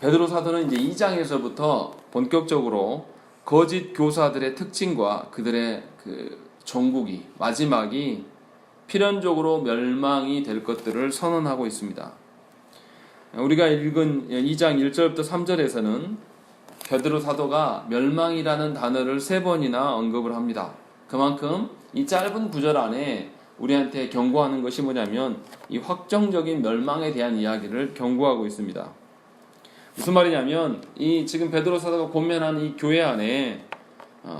베드로 사도는 이제 2장에서부터 본격적으로 거짓 교사들의 특징과 그들의 그 종국이 마지막이 필연적으로 멸망이 될 것들을 선언하고 있습니다. 우리가 읽은 2장 1절부터 3절에서는 베드로 사도가 멸망이라는 단어를 3번이나 언급을 합니다. 그만큼 이 짧은 구절 안에 우리한테 경고하는 것이 뭐냐면 이 확정적인 멸망에 대한 이야기를 경고하고 있습니다. 무슨 말이냐면 이 지금 베드로 사도가 권면하는 이 교회 안에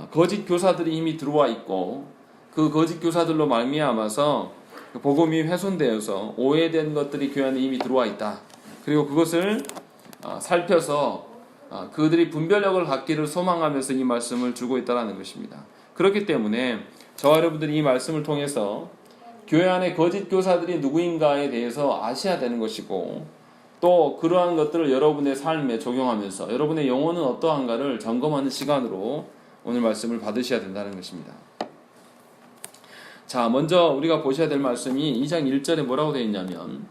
거짓 교사들이 이미 들어와 있고 그 거짓 교사들로 말미암아서 복음이 훼손되어서 오해된 것들이 교회 안에 이미 들어와 있다. 그리고 그것을 살펴서 그들이 분별력을 갖기를 소망하면서 이 말씀을 주고 있다는 것입니다. 그렇기 때문에 저와 여러분들이 이 말씀을 통해서 교회 안에 거짓 교사들이 누구인가에 대해서 아셔야 되는 것이고 또 그러한 것들을 여러분의 삶에 적용하면서 여러분의 영혼은 어떠한가를 점검하는 시간으로 오늘 말씀을 받으셔야 된다는 것입니다. 자, 먼저 우리가 보셔야 될 말씀이 2장 1절에 뭐라고 되어 있냐면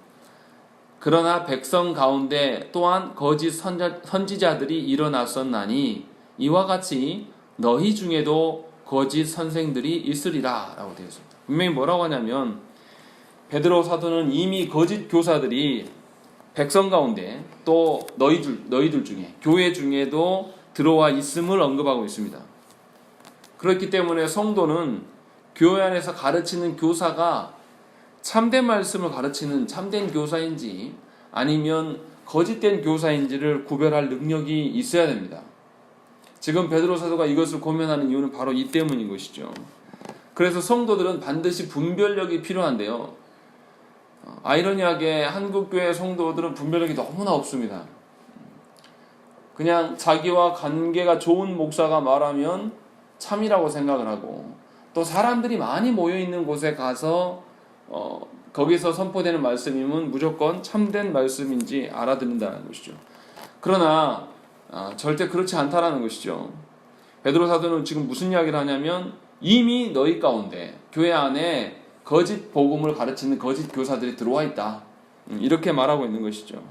그러나 백성 가운데 또한 거짓 선지자들이 일어났었나니 이와 같이 너희 중에도 거짓 선생들이 있으리라 라고 되어 있습니다. 분명히 뭐라고 하냐면 베드로 사도는 이미 거짓 교사들이 백성 가운데 또 너희들 중에 교회 중에도 들어와 있음을 언급하고 있습니다. 그렇기 때문에 성도는 교회 안에서 가르치는 교사가 참된 말씀을 가르치는 참된 교사인지 아니면 거짓된 교사인지를 구별할 능력이 있어야 됩니다. 지금 베드로 사도가 이것을 고민하는 이유는 바로 이 때문인 것이죠. 그래서 성도들은 반드시 분별력이 필요한데요. 아이러니하게 한국교회 성도들은 분별력이 너무나 없습니다. 그냥 자기와 관계가 좋은 목사가 말하면 참이라고 생각을 하고 또 사람들이 많이 모여있는 곳에 가서 거기서 선포되는 말씀이면 무조건 참된 말씀인지 알아듣는다는 것이죠. 그러나 절대 그렇지 않다라는 것이죠. 베드로 사도는 지금 무슨 이야기를 하냐면 이미 너희 가운데 교회 안에 거짓 복음을 가르치는 거짓 교사들이 들어와 있다. 이렇게 말하고 있는 것이죠.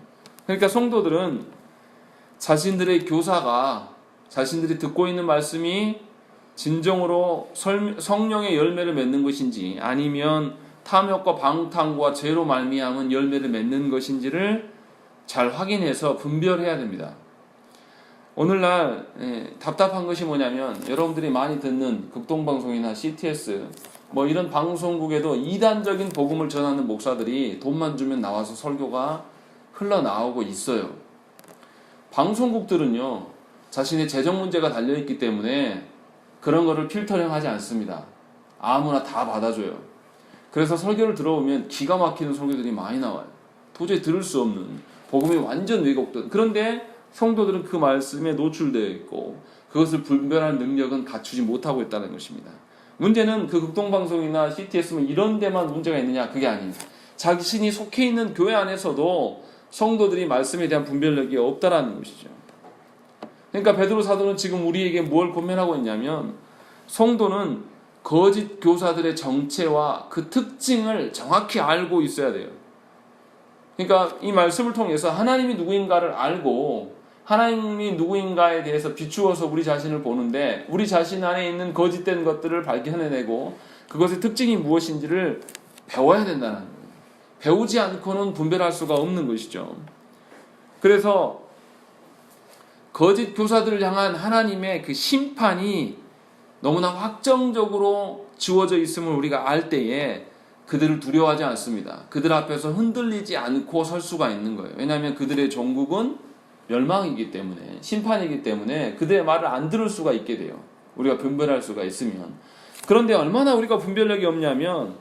그러니까 성도들은 자신들의 교사가 자신들이 듣고 있는 말씀이 진정으로 성령의 열매를 맺는 것인지 아니면 탐욕과 방탕과 죄로 말미암은 열매를 맺는 것인지를 잘 확인해서 분별해야 됩니다. 오늘날 답답한 것이 뭐냐면 여러분들이 많이 듣는 극동방송이나 CTS 이런 방송국에도 이단적인 복음을 전하는 목사들이 돈만 주면 나와서 설교가 흘러나오고 있어요. 방송국들은요 자신의 재정 문제가 달려있기 때문에 그런 거를 필터링 하지 않습니다. 아무나 다 받아줘요. 그래서 설교를 들어오면 기가 막히는 설교들이 많이 나와요. 도저히 들을 수 없는 복음이 완전 왜곡된. 그런데 성도들은 그 말씀에 노출되어 있고 그것을 분별할 능력은 갖추지 못하고 있다는 것입니다. 문제는 그 극동방송이나 CTS면 이런 데만 문제가 있느냐? 그게 아닙니다. 자신이 속해 있는 교회 안에서도 성도들이 말씀에 대한 분별력이 없다라는 것이죠. 그러니까 베드로 사도는 지금 우리에게 뭘 권면하고 있냐면 성도는 거짓 교사들의 정체와 그 특징을 정확히 알고 있어야 돼요. 그러니까 이 말씀을 통해서 하나님이 누구인가를 알고 하나님이 누구인가에 대해서 비추어서 우리 자신을 보는데 우리 자신 안에 있는 거짓된 것들을 발견해내고 그것의 특징이 무엇인지를 배워야 된다는 거예요. 배우지 않고는 분별할 수가 없는 것이죠. 그래서 거짓 교사들을 향한 하나님의 그 심판이 너무나 확정적으로 지워져 있음을 우리가 알 때에 그들을 두려워하지 않습니다. 그들 앞에서 흔들리지 않고 설 수가 있는 거예요. 왜냐하면 그들의 종국은 멸망이기 때문에 심판이기 때문에 그들의 말을 안 들을 수가 있게 돼요. 우리가 분별할 수가 있으면. 그런데 얼마나 우리가 분별력이 없냐면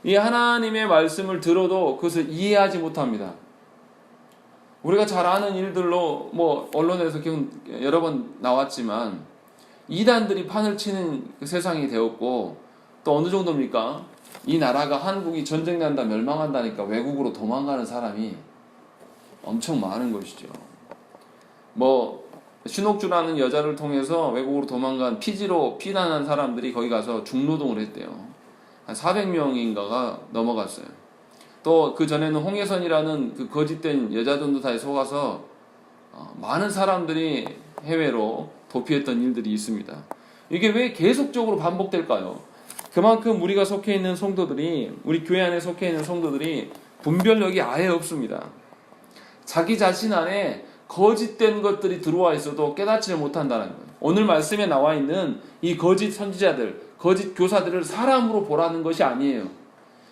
이 하나님의 말씀을 들어도 그것을 이해하지 못합니다. 우리가 잘 아는 일들로 언론에서 여러 번 나왔지만 이단들이 판을 치는 그 세상이 되었고 또 어느 정도입니까? 이 나라가 한국이 전쟁 난다 멸망한다니까 외국으로 도망가는 사람이 엄청 많은 것이죠. 신옥주라는 여자를 통해서 외국으로 도망간 피지로 피난한 사람들이 거기 가서 중노동을 했대요. 한 400명인가가 넘어갔어요. 또 그 전에는 홍해선이라는 그 거짓된 여자 전도사에 속아서 많은 사람들이 해외로 도피했던 일들이 있습니다. 이게 왜 계속적으로 반복될까요? 그만큼 우리가 속해 있는 성도들이, 우리 교회 안에 속해 있는 성도들이 분별력이 아예 없습니다. 자기 자신 안에 거짓된 것들이 들어와 있어도 깨닫지를 못한다는 거예요. 오늘 말씀에 나와 있는 이 거짓 선지자들, 거짓 교사들을 사람으로 보라는 것이 아니에요.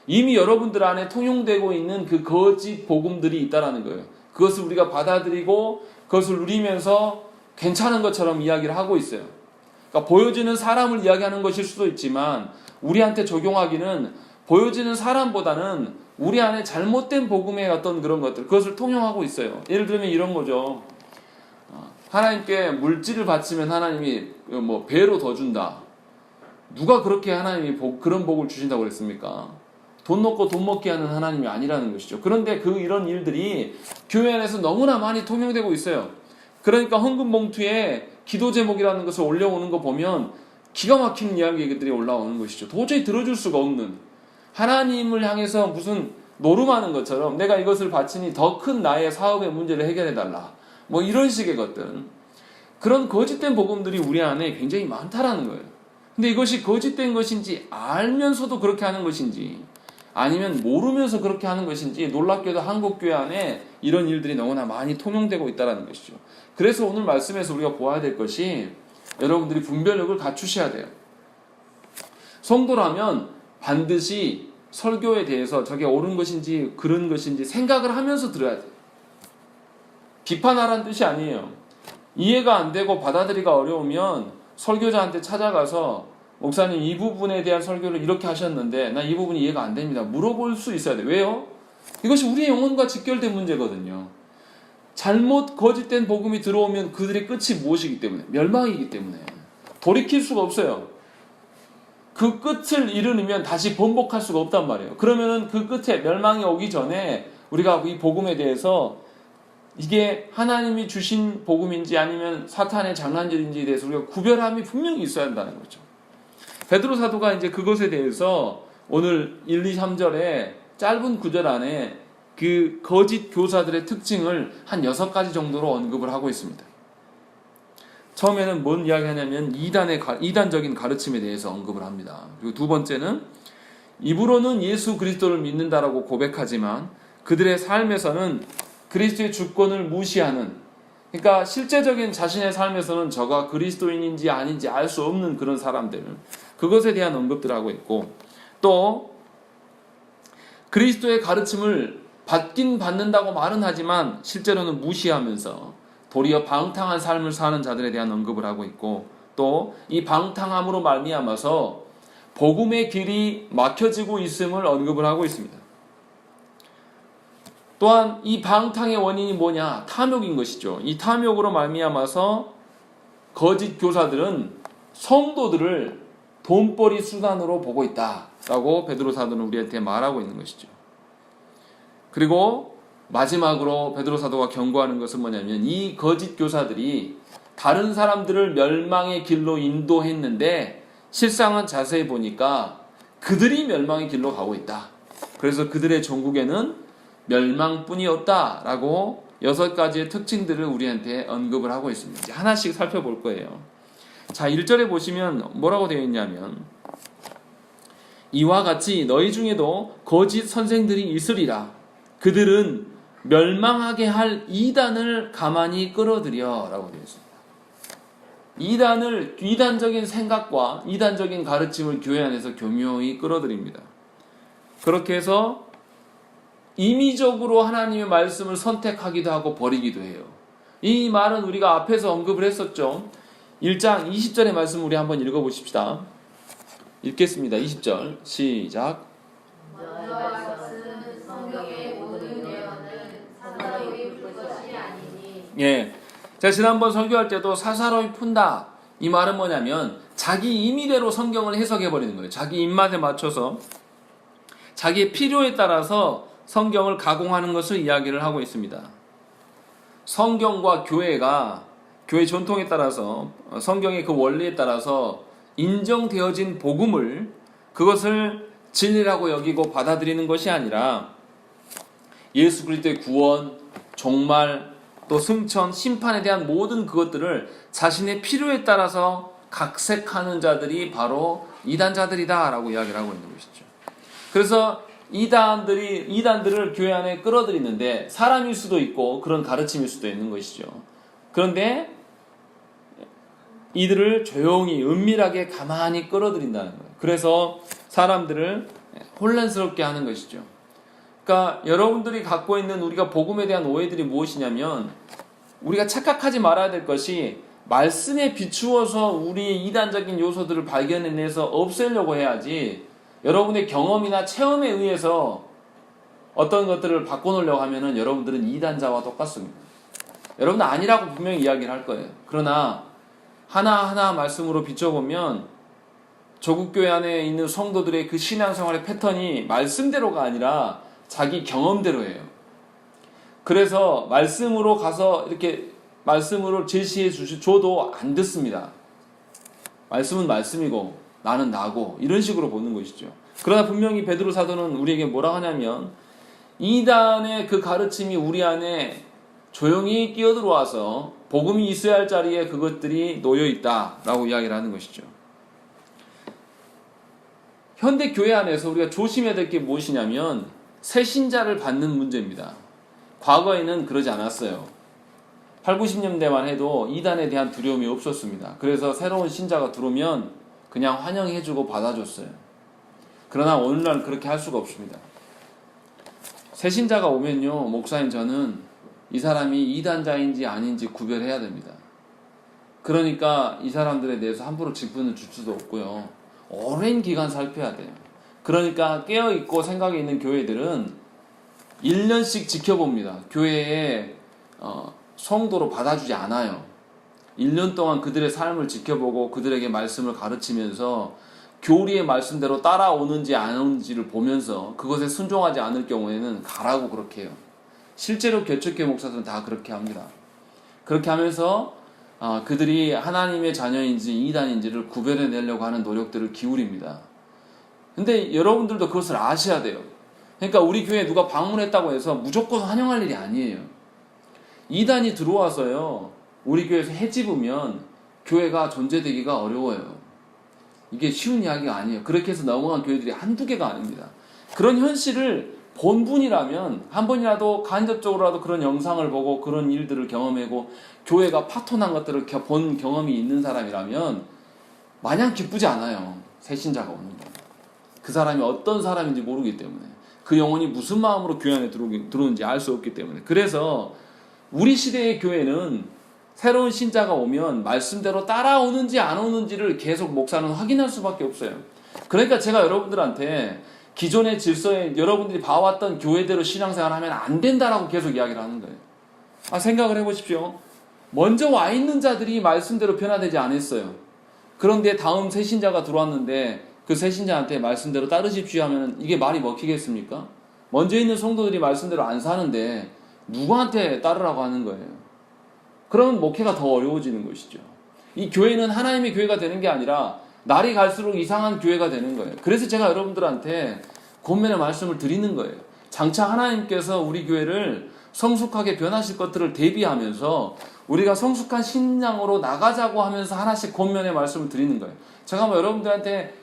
이미 여러분들 안에 통용되고 있는 그 거짓 복음들이 있다라는 거예요. 그것을 우리가 받아들이고 그것을 누리면서 괜찮은 것처럼 이야기를 하고 있어요. 그러니까 보여지는 사람을 이야기하는 것일 수도 있지만 우리한테 적용하기는 보여지는 사람보다는 우리 안에 잘못된 복음의 어떤 그런 것들, 그것을 통용하고 있어요. 예를 들면 이런 거죠. 하나님께 물질을 바치면 하나님이 뭐 배로 더 준다. 누가 그렇게 하나님이 그런 복을 주신다고 그랬습니까? 돈 넣고 돈 먹게 하는 하나님이 아니라는 것이죠. 그런데 이런 일들이 교회 안에서 너무나 많이 통용되고 있어요. 그러니까 헌금 봉투에 기도 제목이라는 것을 올려오는 거 보면 기가 막힌 이야기들이 올라오는 것이죠. 도저히 들어줄 수가 없는, 하나님을 향해서 무슨 노름하는 것처럼 내가 이것을 바치니 더 큰 나의 사업의 문제를 해결해달라, 뭐 이런 식의 것들, 그런 거짓된 복음들이 우리 안에 굉장히 많다라는 거예요. 근데 이것이 거짓된 것인지 알면서도 그렇게 하는 것인지 아니면 모르면서 그렇게 하는 것인지, 놀랍게도 한국교회 안에 이런 일들이 너무나 많이 통용되고 있다는 것이죠. 그래서 오늘 말씀에서 우리가 보아야 될 것이, 여러분들이 분별력을 갖추셔야 돼요. 성도라면 반드시 설교에 대해서 저게 옳은 것인지 그런 것인지 생각을 하면서 들어야 돼요. 비판하라는 뜻이 아니에요. 이해가 안 되고 받아들이기가 어려우면 설교자한테 찾아가서 목사님 이 부분에 대한 설교를 이렇게 하셨는데 나 이 부분이 이해가 안 됩니다. 물어볼 수 있어야 돼요. 왜요? 이것이 우리의 영혼과 직결된 문제거든요. 잘못 거짓된 복음이 들어오면 그들의 끝이 무엇이기 때문에? 멸망이기 때문에 돌이킬 수가 없어요. 그 끝을 이루면 다시 번복할 수가 없단 말이에요. 그러면은 그 끝에 멸망이 오기 전에 우리가 이 복음에 대해서 이게 하나님이 주신 복음인지 아니면 사탄의 장난질인지에 대해서 우리가 구별함이 분명히 있어야 한다는 거죠. 베드로 사도가 이제 그것에 대해서 오늘 1, 2, 3절에 짧은 구절 안에 그 거짓 교사들의 특징을 한 6가지 정도로 언급을 하고 있습니다. 처음에는 뭔 이야기 하냐면 이단적인 가르침에 대해서 언급을 합니다. 그리고 두 번째는 입으로는 예수 그리스도를 믿는다라고 고백하지만 그들의 삶에서는 그리스도의 주권을 무시하는, 그러니까 실제적인 자신의 삶에서는 저가 그리스도인인지 아닌지 알 수 없는 그런 사람들, 그것에 대한 언급들을 하고 있고, 또 그리스도의 가르침을 받긴 받는다고 말은 하지만 실제로는 무시하면서 도리어 방탕한 삶을 사는 자들에 대한 언급을 하고 있고, 또 이 방탕함으로 말미암아서 복음의 길이 막혀지고 있음을 언급을 하고 있습니다. 또한 이 방탕의 원인이 뭐냐? 탐욕인 것이죠. 이 탐욕으로 말미암아서 거짓 교사들은 성도들을 돈벌이 수단으로 보고 있다라고 베드로 사도는 우리한테 말하고 있는 것이죠. 그리고 마지막으로 베드로 사도가 경고하는 것은 뭐냐면 이 거짓 교사들이 다른 사람들을 멸망의 길로 인도했는데 실상은 자세히 보니까 그들이 멸망의 길로 가고 있다. 그래서 그들의 종국에는 멸망뿐이 없다라고 6가지의 특징들을 우리한테 언급을 하고 있습니다. 이제 하나씩 살펴볼 거예요. 자, 1절에 보시면 뭐라고 되어 있냐면 이와 같이 너희 중에도 거짓 선생들이 있으리라. 그들은 멸망하게 할 이단을 가만히 끌어들여 라고 되어 있습니다. 이단적인 생각과 이단적인 가르침을 교회 안에서 교묘히 끌어들입니다. 그렇게 해서 임의적으로 하나님의 말씀을 선택하기도 하고 버리기도 해요. 이 말은 우리가 앞에서 언급을 했었죠. 1장 20절의 말씀 우리 한번 읽어보십시다. 읽겠습니다. 20절 시작. 예, 제가 지난번 설교할 때도 사사로이 푼다, 이 말은 뭐냐면 자기 임의대로 성경을 해석해버리는 거예요. 자기 입맛에 맞춰서 자기의 필요에 따라서 성경을 가공하는 것을 이야기를 하고 있습니다. 성경과 교회가 교회 전통에 따라서 성경의 그 원리에 따라서 인정되어진 복음을, 그것을 진리라고 여기고 받아들이는 것이 아니라 예수 그리스도의 구원, 종말, 또 승천, 심판에 대한 모든 그것들을 자신의 필요에 따라서 각색하는 자들이 바로 이단자들이다라고 이야기를 하고 있는 것이죠. 그래서 이단들을 교회 안에 끌어들이는데 사람일 수도 있고 그런 가르침일 수도 있는 것이죠. 그런데 이들을 조용히 은밀하게 가만히 끌어들인다는 거예요. 그래서 사람들을 혼란스럽게 하는 것이죠. 그러니까 여러분들이 갖고 있는 우리가 복음에 대한 오해들이 무엇이냐면 우리가 착각하지 말아야 될 것이 말씀에 비추어서 우리의 이단적인 요소들을 발견해내서 없애려고 해야지 여러분의 경험이나 체험에 의해서 어떤 것들을 바꿔놓으려고 하면은 여러분들은 이단자와 똑같습니다. 여러분은 아니라고 분명히 이야기를 할 거예요. 그러나 하나하나 말씀으로 비춰보면 조국교회 안에 있는 성도들의 그 신앙생활의 패턴이 말씀대로가 아니라 자기 경험대로예요. 그래서 말씀으로 가서 이렇게 말씀으로 제시해 줘도 안 듣습니다. 말씀은 말씀이고 나는 나고 이런 식으로 보는 것이죠. 그러나 분명히 베드로 사도는 우리에게 뭐라 하냐면 이단의 그 가르침이 우리 안에 조용히 끼어들어와서 복음이 있어야 할 자리에 그것들이 놓여있다라고 이야기를 하는 것이죠. 현대 교회 안에서 우리가 조심해야 될 게 무엇이냐면 새신자를 받는 문제입니다. 과거에는 그러지 않았어요. 8, 90년대만 해도 이단에 대한 두려움이 없었습니다. 그래서 새로운 신자가 들어오면 그냥 환영해주고 받아줬어요. 그러나 오늘날 그렇게 할 수가 없습니다. 새신자가 오면요, 목사님 저는 이 사람이 이단자인지 아닌지 구별해야 됩니다. 그러니까 이 사람들에 대해서 함부로 직분을 줄 수도 없고요. 오랜 기간 살펴야 돼요. 그러니까 깨어있고 생각이 있는 교회들은 1년씩 지켜봅니다. 교회에 성도로 받아주지 않아요. 1년 동안 그들의 삶을 지켜보고 그들에게 말씀을 가르치면서 교리의 말씀대로 따라오는지 안 오는지를 보면서 그것에 순종하지 않을 경우에는 가라고 그렇게 해요. 실제로 개척교회 목사들은 다 그렇게 합니다. 그렇게 하면서 그들이 하나님의 자녀인지 이단인지를 구별해내려고 하는 노력들을 기울입니다. 근데 여러분들도 그것을 아셔야 돼요. 그러니까 우리 교회에 누가 방문했다고 해서 무조건 환영할 일이 아니에요. 이단이 들어와서요, 우리 교회에서 해집으면 교회가 존재되기가 어려워요. 이게 쉬운 이야기가 아니에요. 그렇게 해서 넘어간 교회들이 한두 개가 아닙니다. 그런 현실을 본 분이라면 한 번이라도 간접적으로라도 그런 영상을 보고 그런 일들을 경험하고 교회가 파토난 것들을 본 경험이 있는 사람이라면 마냥 기쁘지 않아요. 새 신자가 오는 거. 그 사람이 어떤 사람인지 모르기 때문에, 그 영혼이 무슨 마음으로 교회 안에 들어오는지 알 수 없기 때문에. 그래서 우리 시대의 교회는 새로운 신자가 오면 말씀대로 따라오는지 안 오는지를 계속 목사는 확인할 수밖에 없어요. 그러니까 제가 여러분들한테 기존의 질서에 여러분들이 봐왔던 교회대로 신앙생활 하면 안 된다라고 계속 이야기를 하는 거예요. 생각을 해보십시오. 먼저 와 있는 자들이 말씀대로 변화되지 않았어요. 그런데 다음 새신자가 들어왔는데 그 새신자한테 말씀대로 따르십시오 하면 이게 말이 먹히겠습니까? 먼저 있는 성도들이 말씀대로 안 사는데 누구한테 따르라고 하는 거예요? 그러면 목회가 더 어려워지는 것이죠. 이 교회는 하나님의 교회가 되는 게 아니라 날이 갈수록 이상한 교회가 되는 거예요. 그래서 제가 여러분들한테 권면의 말씀을 드리는 거예요. 장차 하나님께서 우리 교회를 성숙하게 변하실 것들을 대비하면서 우리가 성숙한 신앙으로 나가자고 하면서 하나씩 권면의 말씀을 드리는 거예요. 제가 여러분들한테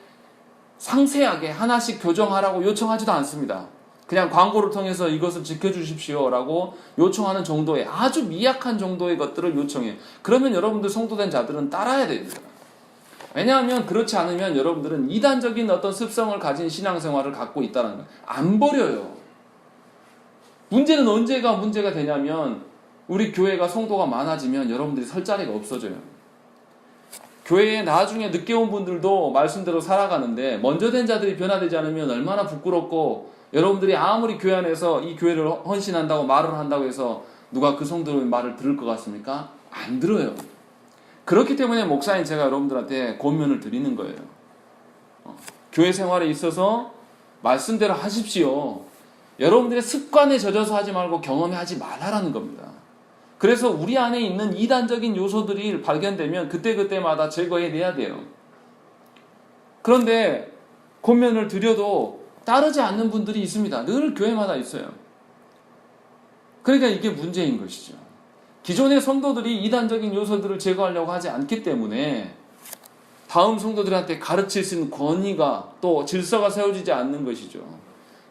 상세하게 하나씩 교정하라고 요청하지도 않습니다. 그냥 광고를 통해서 이것을 지켜주십시오 라고 요청하는 정도의 아주 미약한 정도의 것들을 요청해요. 그러면 여러분들 성도된 자들은 따라야 됩니다. 왜냐하면 그렇지 않으면 여러분들은 이단적인 어떤 습성을 가진 신앙생활을 갖고 있다는 거예요. 안 버려요. 문제는 언제가 문제가 되냐면 우리 교회가 성도가 많아지면 여러분들이 설 자리가 없어져요. 교회에 나중에 늦게 온 분들도 말씀대로 살아가는데 먼저 된 자들이 변화되지 않으면 얼마나 부끄럽고, 여러분들이 아무리 교회 안에서 이 교회를 헌신한다고 말을 한다고 해서 누가 그 성도의 말을 들을 것 같습니까? 안 들어요. 그렇기 때문에 목사인 제가 여러분들한테 권면을 드리는 거예요. 교회 생활에 있어서 말씀대로 하십시오. 여러분들의 습관에 젖어서 하지 말고 경험에 하지 말라라는 겁니다. 그래서 우리 안에 있는 이단적인 요소들이 발견되면 그때그때마다 제거해내야 돼요. 그런데 권면을 드려도 따르지 않는 분들이 있습니다. 늘 교회마다 있어요. 그러니까 이게 문제인 것이죠. 기존의 성도들이 이단적인 요소들을 제거하려고 하지 않기 때문에 다음 성도들한테 가르칠 수 있는 권위가 또 질서가 세워지지 않는 것이죠.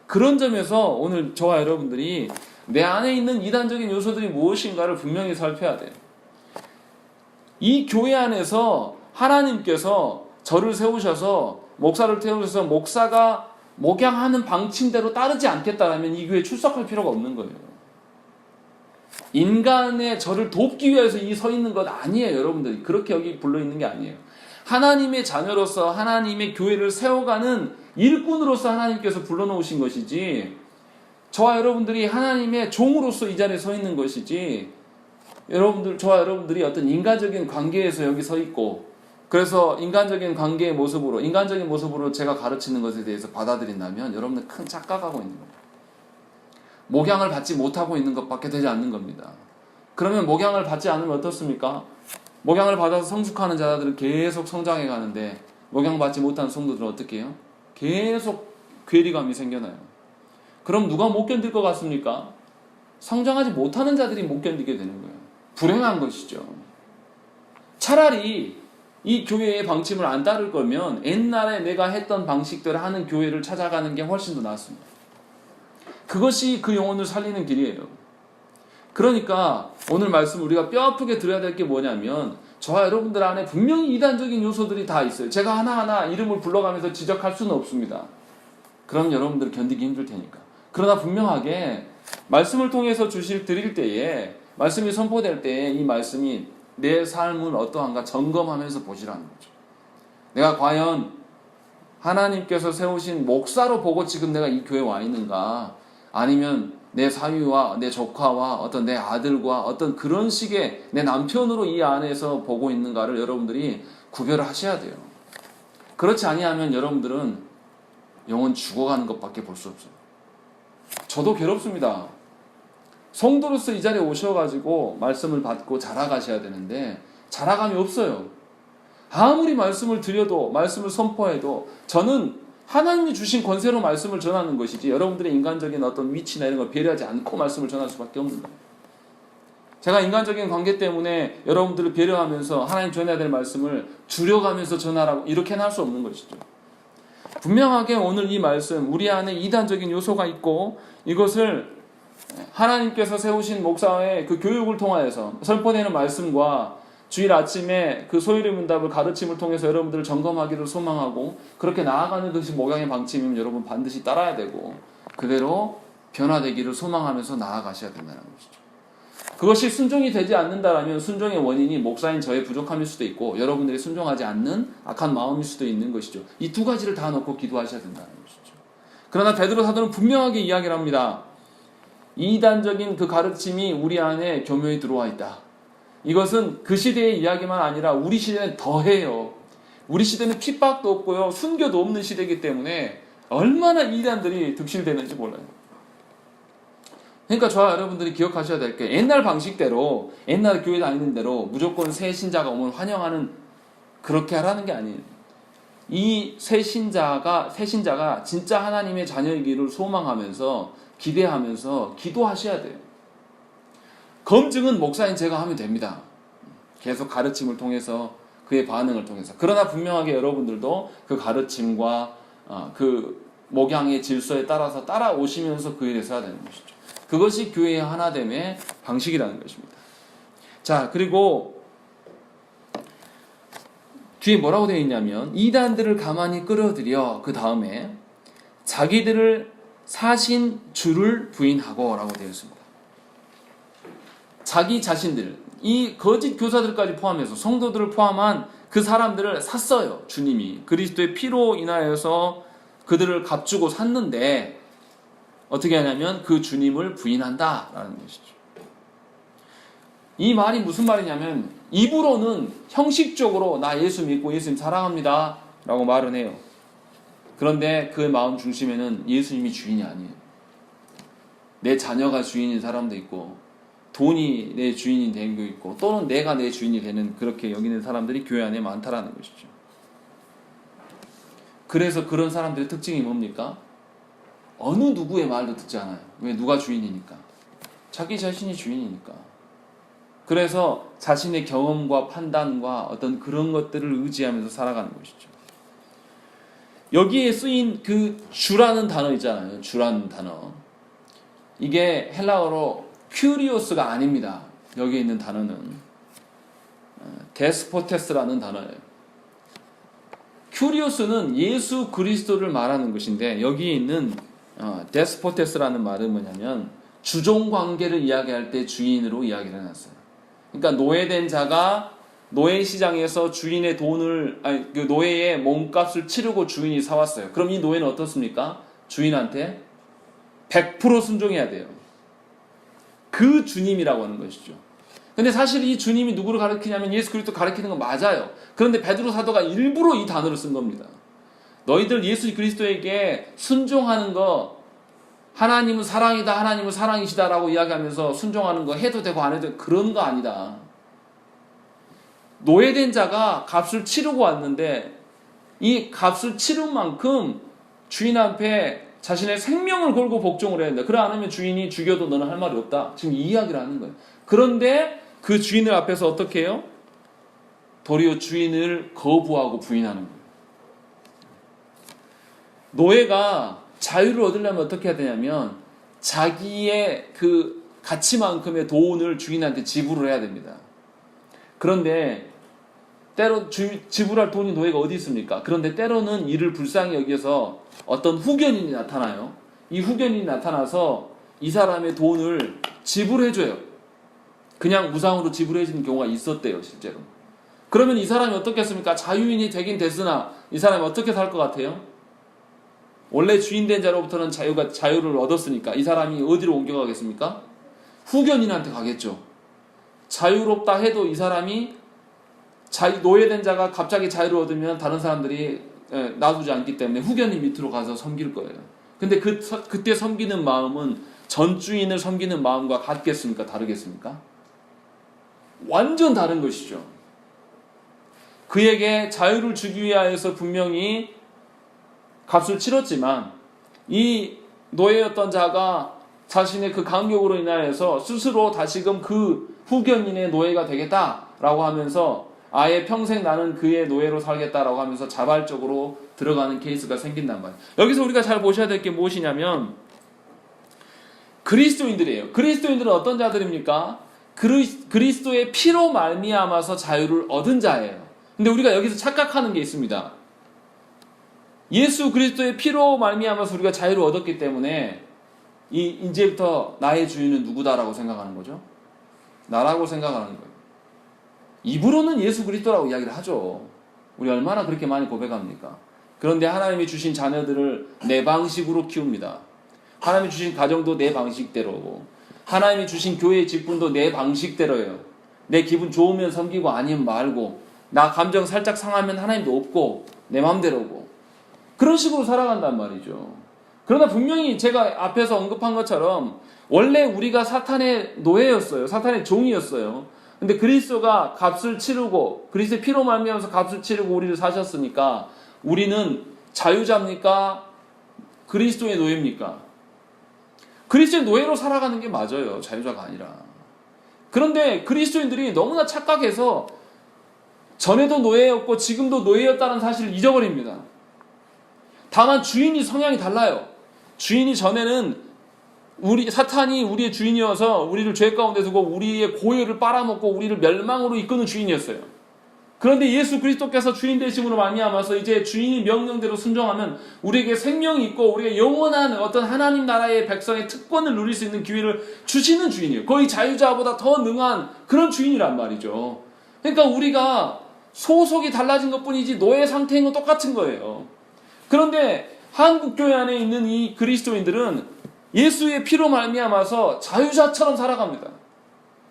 그런 점에서 오늘 저와 여러분들이 내 안에 있는 이단적인 요소들이 무엇인가를 분명히 살펴야 돼요. 이 교회 안에서 하나님께서 저를 세우셔서 목사를 세우셔서 목사가 목양하는 방침대로 따르지 않겠다라면 이 교회에 출석할 필요가 없는 거예요. 인간의 저를 돕기 위해서 이 서 있는 것 아니에요. 여러분들이 그렇게 여기 불러있는 게 아니에요. 하나님의 자녀로서 하나님의 교회를 세워가는 일꾼으로서 하나님께서 불러놓으신 것이지, 저와 여러분들이 하나님의 종으로서 이 자리에 서 있는 것이지, 저와 여러분들이 어떤 인간적인 관계에서 여기 서 있고, 그래서 인간적인 모습으로 제가 가르치는 것에 대해서 받아들인다면 여러분들 큰 착각하고 있는 겁니다. 목양을 받지 못하고 있는 것밖에 되지 않는 겁니다. 그러면 목양을 받지 않으면 어떻습니까? 목양을 받아서 성숙하는 자들은 계속 성장해 가는데, 목양받지 못한 성도들은 어떻게 해요? 계속 괴리감이 생겨나요. 그럼 누가 못 견딜 것 같습니까? 성장하지 못하는 자들이 못 견디게 되는 거예요. 불행한 것이죠. 차라리 이 교회의 방침을 안 따를 거면 옛날에 내가 했던 방식대로 하는 교회를 찾아가는 게 훨씬 더 낫습니다. 그것이 그 영혼을 살리는 길이에요. 그러니까 오늘 말씀 우리가 뼈아프게 들어야 될 게 뭐냐면, 저와 여러분들 안에 분명히 이단적인 요소들이 다 있어요. 제가 하나하나 이름을 불러가면서 지적할 수는 없습니다. 그럼 여러분들 견디기 힘들 테니까. 그러나 분명하게 말씀을 통해서 드릴 때에, 말씀이 선포될 때에 이 말씀이 내 삶은 어떠한가 점검하면서 보시라는 거죠. 내가 과연 하나님께서 세우신 목사로 보고 지금 내가 이 교회에 와 있는가, 아니면 내 사위와 내 조카와 어떤 내 아들과 어떤 그런 식의 내 남편으로 이 안에서 보고 있는가를 여러분들이 구별을 하셔야 돼요. 그렇지 아니하면 여러분들은 영혼 죽어가는 것밖에 볼 수 없어요. 저도 괴롭습니다. 성도로서 이 자리에 오셔가지고 말씀을 받고 자라가셔야 되는데 자라감이 없어요. 아무리 말씀을 드려도, 말씀을 선포해도 저는 하나님이 주신 권세로 말씀을 전하는 것이지 여러분들의 인간적인 어떤 위치나 이런 걸 배려하지 않고 말씀을 전할 수밖에 없는 거예요. 제가 인간적인 관계 때문에 여러분들을 배려하면서 하나님 전해야 될 말씀을 줄여가면서 전하라고 이렇게는 할 수 없는 것이죠. 분명하게 오늘 이 말씀, 우리 안에 이단적인 요소가 있고, 이것을 하나님께서 세우신 목사의 그 교육을 통하여서 선포되는 말씀과 주일 아침에 그 소요리 문답을 가르침을 통해서 여러분들을 점검하기를 소망하고, 그렇게 나아가는 것이 목양의 방침이면 여러분 반드시 따라야 되고 그대로 변화되기를 소망하면서 나아가셔야 된다는 것이죠. 그것이 순종이 되지 않는다라면 순종의 원인이 목사인 저의 부족함일 수도 있고 여러분들이 순종하지 않는 악한 마음일 수도 있는 것이죠. 이 두 가지를 다 놓고 기도하셔야 된다는 것이죠. 그러나 베드로 사도는 분명하게 이야기를 합니다. 이단적인 그 가르침이 우리 안에 교묘히 들어와 있다. 이것은 그 시대의 이야기만 아니라 우리 시대는 더해요. 우리 시대는 핍박도 없고요, 순교도 없는 시대이기 때문에 얼마나 이단들이 득실되는지 몰라요. 그러니까 저와 여러분들이 기억하셔야 될 게, 옛날 방식대로, 옛날 교회 다니는 대로 무조건 새 신자가 오면 환영하는, 그렇게 하라는 게 아니에요. 이 새 신자가 진짜 하나님의 자녀이기를 소망하면서 기대하면서 기도하셔야 돼요. 검증은 목사인 제가 하면 됩니다. 계속 가르침을 통해서, 그의 반응을 통해서. 그러나 분명하게 여러분들도 그 가르침과 그 목양의 질서에 따라서 따라오시면서 그 일에 서야 되는 것이죠. 그것이 교회의 하나됨의 방식이라는 것입니다. 자, 그리고 뒤에 뭐라고 되어 있냐면, 이단들을 가만히 끌어들여 그 다음에 자기들을 사신 주를 부인하고 라고 되어 있습니다. 자기 자신들, 이 거짓 교사들까지 포함해서 성도들을 포함한 그 사람들을 샀어요. 주님이 그리스도의 피로 인하여서 그들을 값주고 샀는데 어떻게 하냐면 그 주님을 부인한다라는 것이죠. 이 말이 무슨 말이냐면, 입으로는 형식적으로 나 예수 믿고 예수님 사랑합니다 라고 말은 해요. 그런데 그 마음 중심에는 예수님이 주인이 아니에요. 내 자녀가 주인인 사람도 있고, 돈이 내 주인이 된 게 있고, 또는 내가 내 주인이 되는, 그렇게 여기는 사람들이 교회 안에 많다라는 것이죠. 그래서 그런 사람들의 특징이 뭡니까? 어느 누구의 말도 듣지 않아요. 왜? 누가 주인이니까. 자기 자신이 주인이니까. 그래서 자신의 경험과 판단과 어떤 그런 것들을 의지하면서 살아가는 것이죠. 여기에 쓰인 그 주라는 단어 있잖아요. 주라는 단어. 이게 헬라어로 큐리오스가 아닙니다. 여기에 있는 단어는 데스포테스라는 단어예요. 큐리오스는 예수 그리스도를 말하는 것인데 여기에 있는 데스포테스라는 말은 뭐냐면 주종 관계를 이야기할 때 주인으로 이야기를 해놨어요. 그러니까 노예된 자가 노예 시장에서 주인의 돈을 그 노예의 몸값을 치르고 주인이 사왔어요. 그럼 이 노예는 어떻습니까? 주인한테 100% 순종해야 돼요. 그 주님이라고 하는 것이죠. 근데 사실 이 주님이 누구를 가리키냐면 예수 그리스도 가리키는 건 맞아요. 그런데 베드로 사도가 일부러 이 단어를 쓴 겁니다. 너희들 예수 그리스도에게 순종하는 거, 하나님은 사랑이다, 하나님은 사랑이시다라고 이야기하면서 순종하는 거 해도 되고 안 해도 되고 그런 거 아니다. 노예된 자가 값을 치르고 왔는데 이 값을 치른 만큼 주인 앞에 자신의 생명을 걸고 복종을 해야 된다. 그래 안 하면 주인이 죽여도 너는 할 말이 없다. 지금 이 이야기를 하는 거예요. 그런데 그 주인을 앞에서 어떻게 해요? 도리어 주인을 거부하고 부인하는 거예요. 노예가 자유를 얻으려면 어떻게 해야 되냐면 자기의 그 가치만큼의 돈을 주인한테 지불을 해야 됩니다. 그런데 때로 지불할 돈이 노예가 어디 있습니까? 그런데 때로는 이를 불쌍히 여기서 어떤 후견인이 나타나요. 이 후견인이 나타나서 이 사람의 돈을 지불해줘요. 그냥 무상으로 지불해주는 경우가 있었대요, 실제로. 그러면 이 사람이 어떻겠습니까? 자유인이 되긴 됐으나 이 사람이 어떻게 살 것 같아요? 원래 주인된 자로부터는 자유를 얻었으니까 이 사람이 어디로 옮겨가겠습니까? 후견인한테 가겠죠. 자유롭다 해도 이 사람이 노예된 자가 갑자기 자유를 얻으면 다른 사람들이 놔두지 않기 때문에 후견인 밑으로 가서 섬길 거예요. 근데 그때 섬기는 마음은 전 주인을 섬기는 마음과 같겠습니까? 다르겠습니까? 완전 다른 것이죠. 그에게 자유를 주기 위하여서 분명히 값을 치렀지만 이 노예였던 자가 자신의 그 간격으로 인하여서 스스로 다시금 그 후견인의 노예가 되겠다라고 하면서 아예 평생 나는 그의 노예로 살겠다라고 하면서 자발적으로 들어가는 케이스가 생긴단 말이에요. 여기서 우리가 잘 보셔야 될 게 무엇이냐면 그리스도인들이에요. 그리스도인들은 어떤 자들입니까? 그리스도의 피로 말미암아서 자유를 얻은 자예요. 근데 우리가 여기서 착각하는 게 있습니다. 예수 그리스도의 피로 말미암아서 우리가 자유를 얻었기 때문에 이제부터 나의 주인은 누구다라고 생각하는 거죠? 나라고 생각하는 거예요. 입으로는 예수 그리스도라고 이야기를 하죠. 우리 얼마나 그렇게 많이 고백합니까? 그런데 하나님이 주신 자녀들을 내 방식으로 키웁니다. 하나님이 주신 가정도 내 방식대로고 하나님이 주신 교회의 직분도 내 방식대로예요. 내 기분 좋으면 섬기고 아니면 말고 나 감정 살짝 상하면 하나님도 없고 내 마음대로고 그런 식으로 살아간단 말이죠. 그러나 분명히 제가 앞에서 언급한 것처럼 원래 우리가 사탄의 노예였어요. 사탄의 종이었어요. 근데 그리스도가 값을 치르고 그리스도의 피로 말미암아서 값을 치르고 우리를 사셨으니까 우리는 자유자입니까? 그리스도의 노예입니까? 그리스도의 노예로 살아가는 게 맞아요. 자유자가 아니라. 그런데 그리스도인들이 너무나 착각해서 전에도 노예였고 지금도 노예였다는 사실을 잊어버립니다. 다만 주인이 성향이 달라요. 주인이 전에는 사탄이 우리의 주인이어서 우리를 죄 가운데 두고 우리의 고혈을 빨아먹고 우리를 멸망으로 이끄는 주인이었어요. 그런데 예수 그리스도께서 주인 되심으로 말미암아서 이제 주인의 명령대로 순종하면 우리에게 생명이 있고 우리가 영원한 어떤 하나님 나라의 백성의 특권을 누릴 수 있는 기회를 주시는 주인이에요. 거의 자유자보다 더 능한 그런 주인이란 말이죠. 그러니까 우리가 소속이 달라진 것뿐이지 노예 상태인 건 똑같은 거예요. 그런데 한국교회 안에 있는 이 그리스도인들은 예수의 피로 말미암아서 자유자처럼 살아갑니다.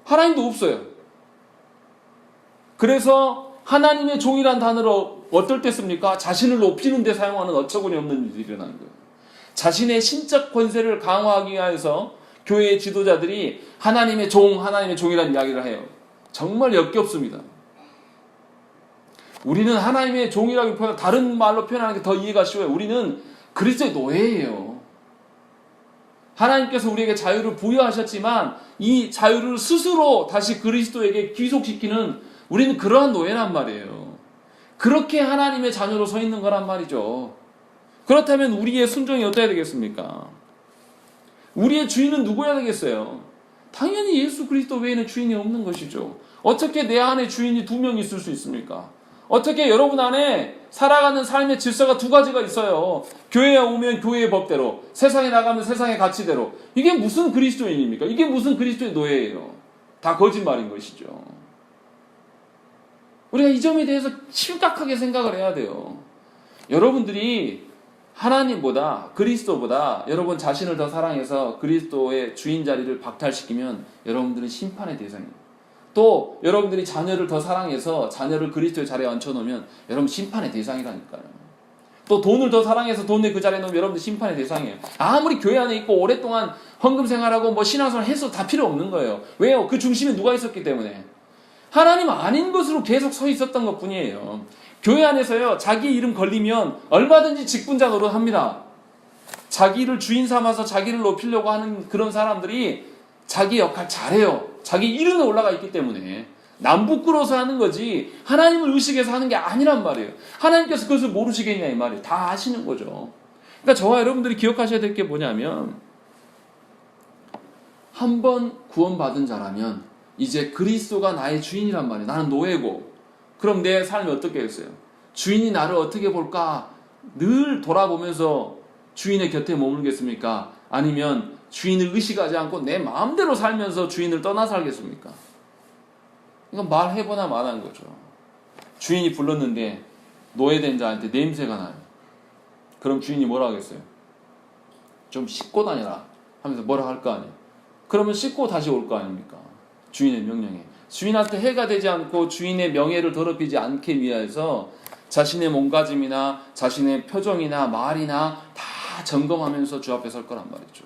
하나님도 없어요. 그래서 하나님의 종이란 단어를 어떨 때 씁니까? 자신을 높이는 데 사용하는 어처구니 없는 일이 일어나는 거예요. 자신의 신적 권세를 강화하기 위해서 교회의 지도자들이 하나님의 종이라는 이야기를 해요. 정말 역겹습니다. 우리는 하나님의 종이라고 표현, 다른 말로 표현하는 게 더 이해가 쉬워요. 우리는 그리스도의 노예예요. 하나님께서 우리에게 자유를 부여하셨지만 이 자유를 스스로 다시 그리스도에게 귀속시키는 우리는 그러한 노예란 말이에요. 그렇게 하나님의 자녀로 서 있는 거란 말이죠. 그렇다면 우리의 순종이 어떠해야 되겠습니까? 우리의 주인은 누구여야 되겠어요? 당연히 예수 그리스도 외에는 주인이 없는 것이죠. 어떻게 내 안에 주인이 2명 있을 수 있습니까? 어떻게 여러분 안에 살아가는 삶의 질서가 2가지가 있어요. 교회에 오면 교회의 법대로, 세상에 나가면 세상의 가치대로. 이게 무슨 그리스도인입니까? 이게 무슨 그리스도의 노예예요? 다 거짓말인 것이죠. 우리가 이 점에 대해서 심각하게 생각을 해야 돼요. 여러분들이 하나님보다 그리스도보다 여러분 자신을 더 사랑해서 그리스도의 주인 자리를 박탈시키면 여러분들은 심판의 대상입니다. 또 여러분들이 자녀를 더 사랑해서 자녀를 그리스도의 자리에 얹혀놓으면 여러분 심판의 대상이라니까요. 또 돈을 더 사랑해서 돈을 그 자리에 놓으면 여러분들 심판의 대상이에요. 아무리 교회 안에 있고 오랫동안 헌금 생활하고 뭐 신앙생활 해서 다 필요 없는 거예요. 왜요? 그 중심에 누가 있었기 때문에. 하나님 아닌 것으로 계속 서 있었던 것 뿐이에요. 교회 안에서요, 자기 이름 걸리면 얼마든지 직분자 노릇합니다. 자기를 주인 삼아서 자기를 높이려고 하는 그런 사람들이 자기 역할 잘해요. 자기 이름에 올라가 있기 때문에. 남 부끄러워서 하는 거지 하나님을 의식해서 하는 게 아니란 말이에요. 하나님께서 그것을 모르시겠냐 이 말이에요. 다 아시는 거죠. 그러니까 저와 여러분들이 기억하셔야 될 게 뭐냐면, 한 번 구원받은 자라면 이제 그리스도가 나의 주인이란 말이에요. 나는 노예고. 그럼 내 삶이 어떻게 했어요? 주인이 나를 어떻게 볼까? 늘 돌아보면서 주인의 곁에 머물겠습니까? 아니면 주인을 의식하지 않고 내 마음대로 살면서 주인을 떠나 살겠습니까? 이건 말해보나 말한 거죠. 주인이 불렀는데 노예된 자한테 냄새가 나요. 그럼 주인이 뭐라 하겠어요? 좀 씻고 다녀라 하면서 뭐라 할 거 아니에요. 그러면 씻고 다시 올 거 아닙니까? 주인의 명령에. 주인한테 해가 되지 않고 주인의 명예를 더럽히지 않게 위하여서 자신의 몸가짐이나 자신의 표정이나 말이나 다 점검하면서 주 앞에 설 거란 말이죠.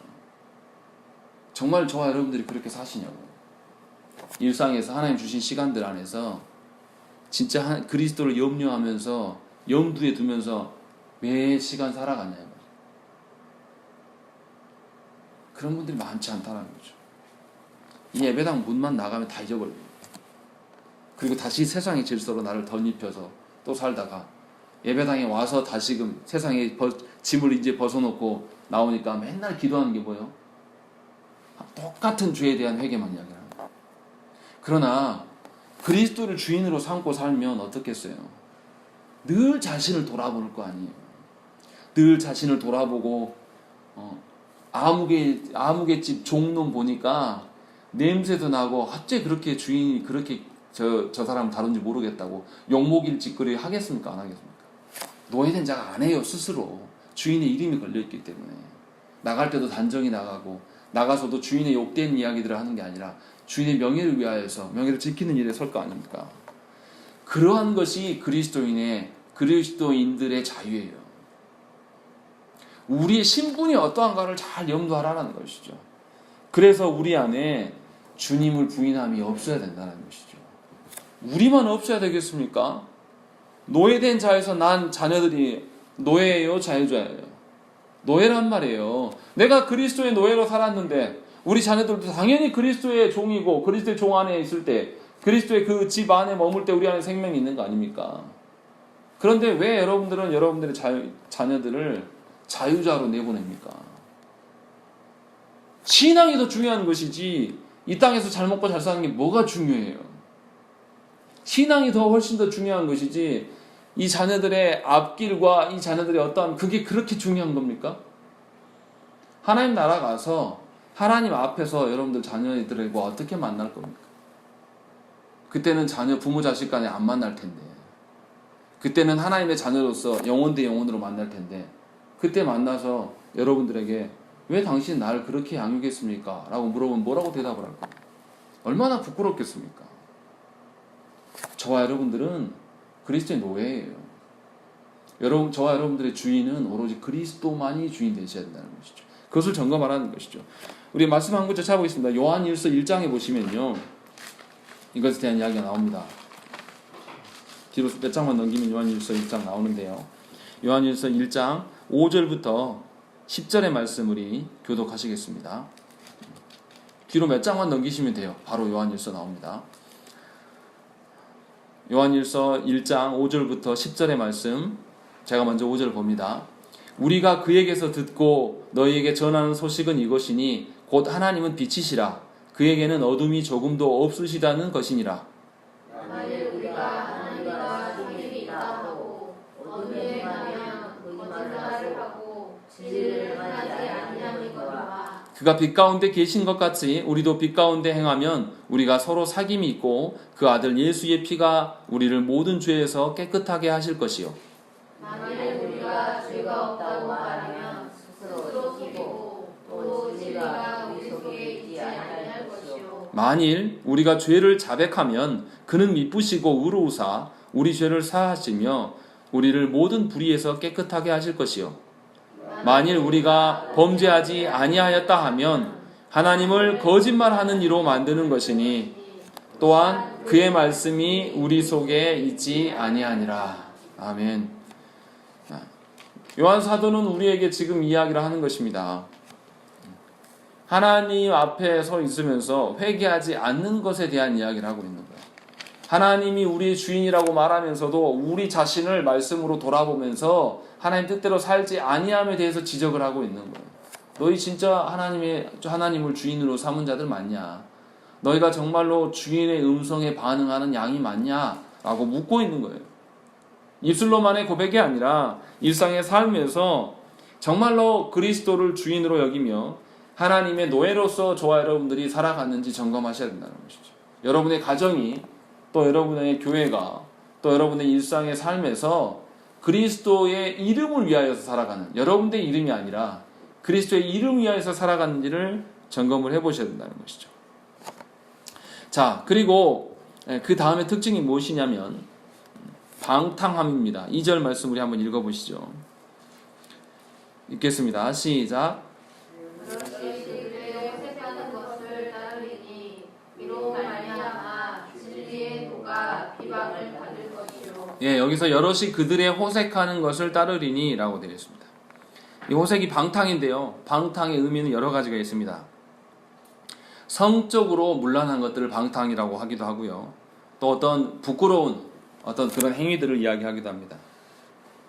정말 저와 여러분들이 그렇게 사시냐고요. 일상에서 하나님 주신 시간들 안에서 진짜 그리스도를 염려하면서 염두에 두면서 매 시간 살아가냐. 그런 분들이 많지 않다는 거죠. 이 예배당 문만 나가면 다 잊어버립니다. 그리고 다시 세상의 질서로 나를 덧입혀서 또 살다가 예배당에 와서 다시금 세상의 짐을 이제 벗어놓고 나오니까 맨날 기도하는 게 뭐예요? 똑같은 죄에 대한 회개만 이야기합니다. 그러나 그리스도를 주인으로 삼고 살면 어떻겠어요? 늘 자신을 돌아볼 거 아니에요. 늘 자신을 돌아보고 아무개집 종놈 보니까 냄새도 나고 어째 그렇게 주인이 그렇게 저 사람 다른지 모르겠다고 욕먹일 짓거리 하겠습니까? 안 하겠습니까? 노예된 자가 안 해요. 스스로 주인의 이름이 걸려있기 때문에. 나갈 때도 단정히 나가고 나가서도 주인의 욕된 이야기들을 하는 게 아니라 주인의 명예를 위하여서 명예를 지키는 일에 설 거 아닙니까? 그러한 것이 그리스도인들의 자유예요. 우리의 신분이 어떠한가를 잘 염두하라는 것이죠. 그래서 우리 안에 주님을 부인함이 없어야 된다는 것이죠. 우리만 없어야 되겠습니까? 노예된 자에서 난 자녀들이 노예예요, 자유자예요? 노예란 말이에요. 내가 그리스도의 노예로 살았는데 우리 자녀들도 당연히 그리스도의 종이고 그리스도의 종 안에 있을 때 그리스도의 그 집 안에 머물 때 우리 안에 생명이 있는 거 아닙니까? 그런데 왜 여러분들은 여러분들의 자녀들을 자유자로 내보냅니까? 신앙이 더 중요한 것이지 이 땅에서 잘 먹고 잘 사는 게 뭐가 중요해요? 신앙이 훨씬 더 중요한 것이지 이 자녀들의 앞길과 이 자녀들의 어떠한 그게 그렇게 중요한 겁니까? 하나님 나라 가서 하나님 앞에서 여러분들 자녀들과 어떻게 만날 겁니까? 그때는 부모 자식 간에 안 만날 텐데, 그때는 하나님의 자녀로서 영혼 대 영혼으로 만날 텐데, 그때 만나서 여러분들에게 왜 당신 나를 그렇게 양육했습니까? 라고 물어보면 뭐라고 대답을 할까요? 얼마나 부끄럽겠습니까? 저와 여러분들은 그리스도의 노예예요. 저와 여러분들의 주인은 오로지 그리스도만이 주인 되셔야 된다는 것이죠. 그것을 점검하라는 것이죠. 우리 말씀 한 구절 찾아보겠습니다. 요한일서 1장에 보시면요, 이것에 대한 이야기가 나옵니다. 뒤로 몇 장만 넘기면 요한일서 1장 나오는데요. 요한일서 1장 5절부터 10절의 말씀 우리 교독하시겠습니다. 뒤로 몇 장만 넘기시면 돼요. 바로 요한일서 나옵니다. 요한일서 1장 5절부터 10절의 말씀, 제가 먼저 5절 봅니다. 우리가 그에게서 듣고 너희에게 전하는 소식은 이것이니 곧 하나님은 빛이시라. 그에게는 어둠이 조금도 없으시다는 것이니라. 만일 우리가 하나님과 소식이 있다 하고 어둠에 가면 거짓말을 하고 진리를 하지 아니하니거니와. 그가 빛 가운데 계신 것 같이 우리도 빛 가운데 행하면 우리가 서로 사귐이 있고 그 아들 예수의 피가 우리를 모든 죄에서 깨끗하게 하실 것이요. 만일 우리가 죄가 없다고 말하면 스스로 속이고 또 진리가 우리 속에 있지 아니할 것이요. 만일 우리가 죄를 자백하면 그는 미쁘시고 의로우사 우리 죄를 사하시며 우리를 모든 불의에서 깨끗하게 하실 것이요. 만일 우리가 범죄하지 아니하였다 하면 하나님을 거짓말하는 이로 만드는 것이니 또한 그의 말씀이 우리 속에 있지 아니하니라. 아멘. 요한 사도는 우리에게 지금 이야기를 하는 것입니다. 하나님 앞에 서 있으면서 회개하지 않는 것에 대한 이야기를 하고 있는 거예요. 하나님이 우리의 주인이라고 말하면서도 우리 자신을 말씀으로 돌아보면서 하나님 뜻대로 살지 아니함에 대해서 지적을 하고 있는 거예요. 너희 진짜 하나님을 주인으로 삼은 자들 맞냐? 너희가 정말로 주인의 음성에 반응하는 양이 맞냐? 라고 묻고 있는 거예요. 입술로만의 고백이 아니라 일상의 삶에서 정말로 그리스도를 주인으로 여기며 하나님의 노예로서 저와 여러분들이 살아갔는지 점검하셔야 된다는 것이죠. 여러분의 가정이, 또 여러분의 교회가, 또 여러분의 일상의 삶에서 그리스도의 이름을 위하여서 살아가는, 여러분의 이름이 아니라 그리스도의 이름 위하여서 살아가는지를 점검을 해보셔야 된다는 것이죠. 자, 그리고 그 다음에 특징이 무엇이냐면 방탕함입니다. 2절 말씀 우리 한번 읽어보시죠. 읽겠습니다. 시작. 예, 여기서 여럿이 그들의 호색하는 것을 따르리니 라고 되어 있습니다. 이 호색이 방탕인데요. 방탕의 의미는 여러 가지가 있습니다. 성적으로 문란한 것들을 방탕이라고 하기도 하고요. 또 어떤 부끄러운 어떤 그런 행위들을 이야기하기도 합니다.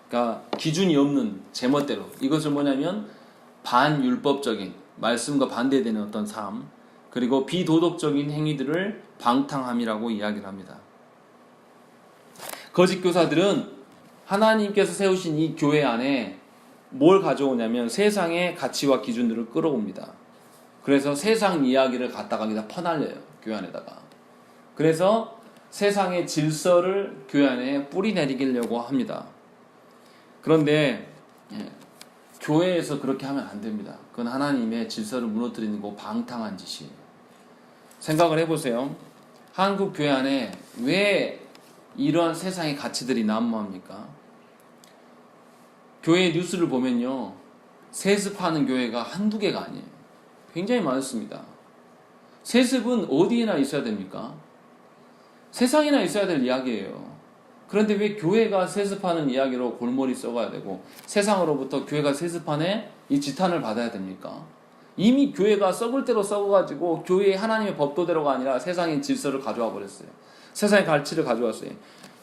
그러니까 기준이 없는 제멋대로, 이것을 뭐냐면 반율법적인, 말씀과 반대되는 어떤 삶, 그리고 비도덕적인 행위들을 방탕함이라고 이야기를 합니다. 거짓 교사들은 하나님께서 세우신 이 교회 안에 뭘 가져오냐면 세상의 가치와 기준들을 끌어옵니다. 그래서 세상 이야기를 갖다가 여기다 퍼날려요. 교회 안에다가. 그래서 세상의 질서를 교회 안에 뿌리내리려고 합니다. 그런데 교회에서 그렇게 하면 안 됩니다. 그건 하나님의 질서를 무너뜨리는 거 방탕한 짓이에요. 생각을 해보세요. 한국 교회 안에 왜 이러한 세상의 가치들이 난무합니까? 교회 뉴스를 보면요, 세습하는 교회가 한두 개가 아니에요. 굉장히 많습니다. 세습은 어디에나 있어야 됩니까? 세상에나 있어야 될 이야기예요. 그런데 왜 교회가 세습하는 이야기로 골머리 썩어야 되고 세상으로부터 교회가 세습하네? 이 지탄을 받아야 됩니까? 이미 교회가 썩을 대로 썩어가지고 교회의 하나님의 법도대로가 아니라 세상의 질서를 가져와 버렸어요. 세상의 가치를 가져왔어요.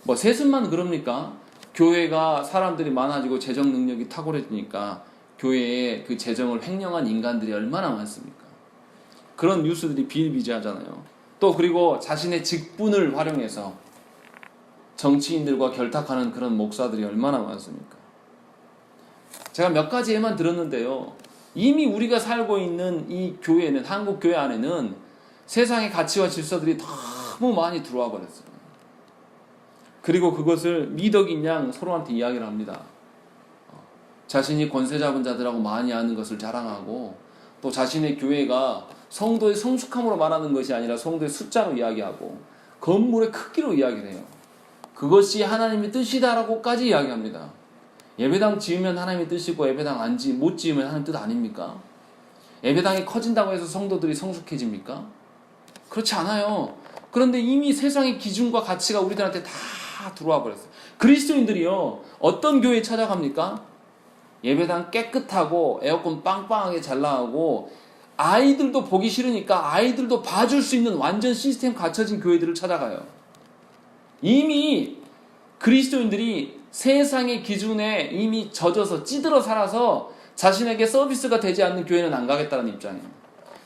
뭐 세습만 그럽니까? 교회가 사람들이 많아지고 재정 능력이 탁월해지니까 교회에 그 재정을 횡령한 인간들이 얼마나 많습니까? 그런 뉴스들이 비일비재하잖아요. 또 그리고 자신의 직분을 활용해서 정치인들과 결탁하는 그런 목사들이 얼마나 많습니까? 제가 몇 가지 예만 들었는데요. 이미 우리가 살고 있는 이 교회는, 한국 교회 안에는 세상의 가치와 질서들이 너무 많이 들어와 버렸어요. 그리고 그것을 미덕인 양 서로한테 이야기를 합니다. 자신이 권세 잡은 자들하고 많이 아는 것을 자랑하고, 또 자신의 교회가 성도의 성숙함으로 말하는 것이 아니라 성도의 숫자로 이야기하고 건물의 크기로 이야기를 해요. 그것이 하나님의 뜻이다라고까지 이야기합니다. 예배당 지으면 하나님의 뜻이고 예배당 못 지으면 하나님 뜻 아닙니까? 예배당이 커진다고 해서 성도들이 성숙해집니까? 그렇지 않아요. 그런데 이미 세상의 기준과 가치가 우리들한테 다 들어와 버렸어요. 그리스도인들이요, 어떤 교회에 찾아갑니까? 예배당 깨끗하고 에어컨 빵빵하게 잘 나가고 아이들도 보기 싫으니까 아이들도 봐줄 수 있는 완전 시스템 갖춰진 교회들을 찾아가요. 이미 그리스도인들이 세상의 기준에 이미 젖어서 찌들어 살아서 자신에게 서비스가 되지 않는 교회는 안 가겠다는 입장이에요.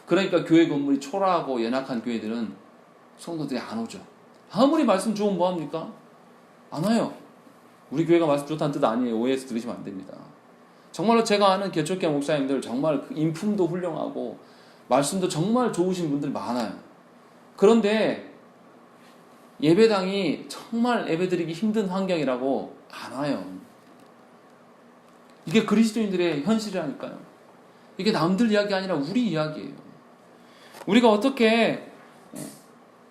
그러니까 교회 건물이 초라하고 연약한 교회들은 성도들이 안 오죠. 아무리 말씀 좋으면 뭐합니까? 안 와요. 우리 교회가 말씀 좋다는 뜻 아니에요. 오해해서 들으시면 안 됩니다. 정말로 제가 아는 개척교 목사님들 정말 인품도 훌륭하고 말씀도 정말 좋으신 분들 많아요. 그런데 예배당이 정말 예배드리기 힘든 환경이라고 안 와요. 이게 그리스도인들의 현실이라니까요. 이게 남들 이야기 아니라 우리 이야기예요. 우리가 어떻게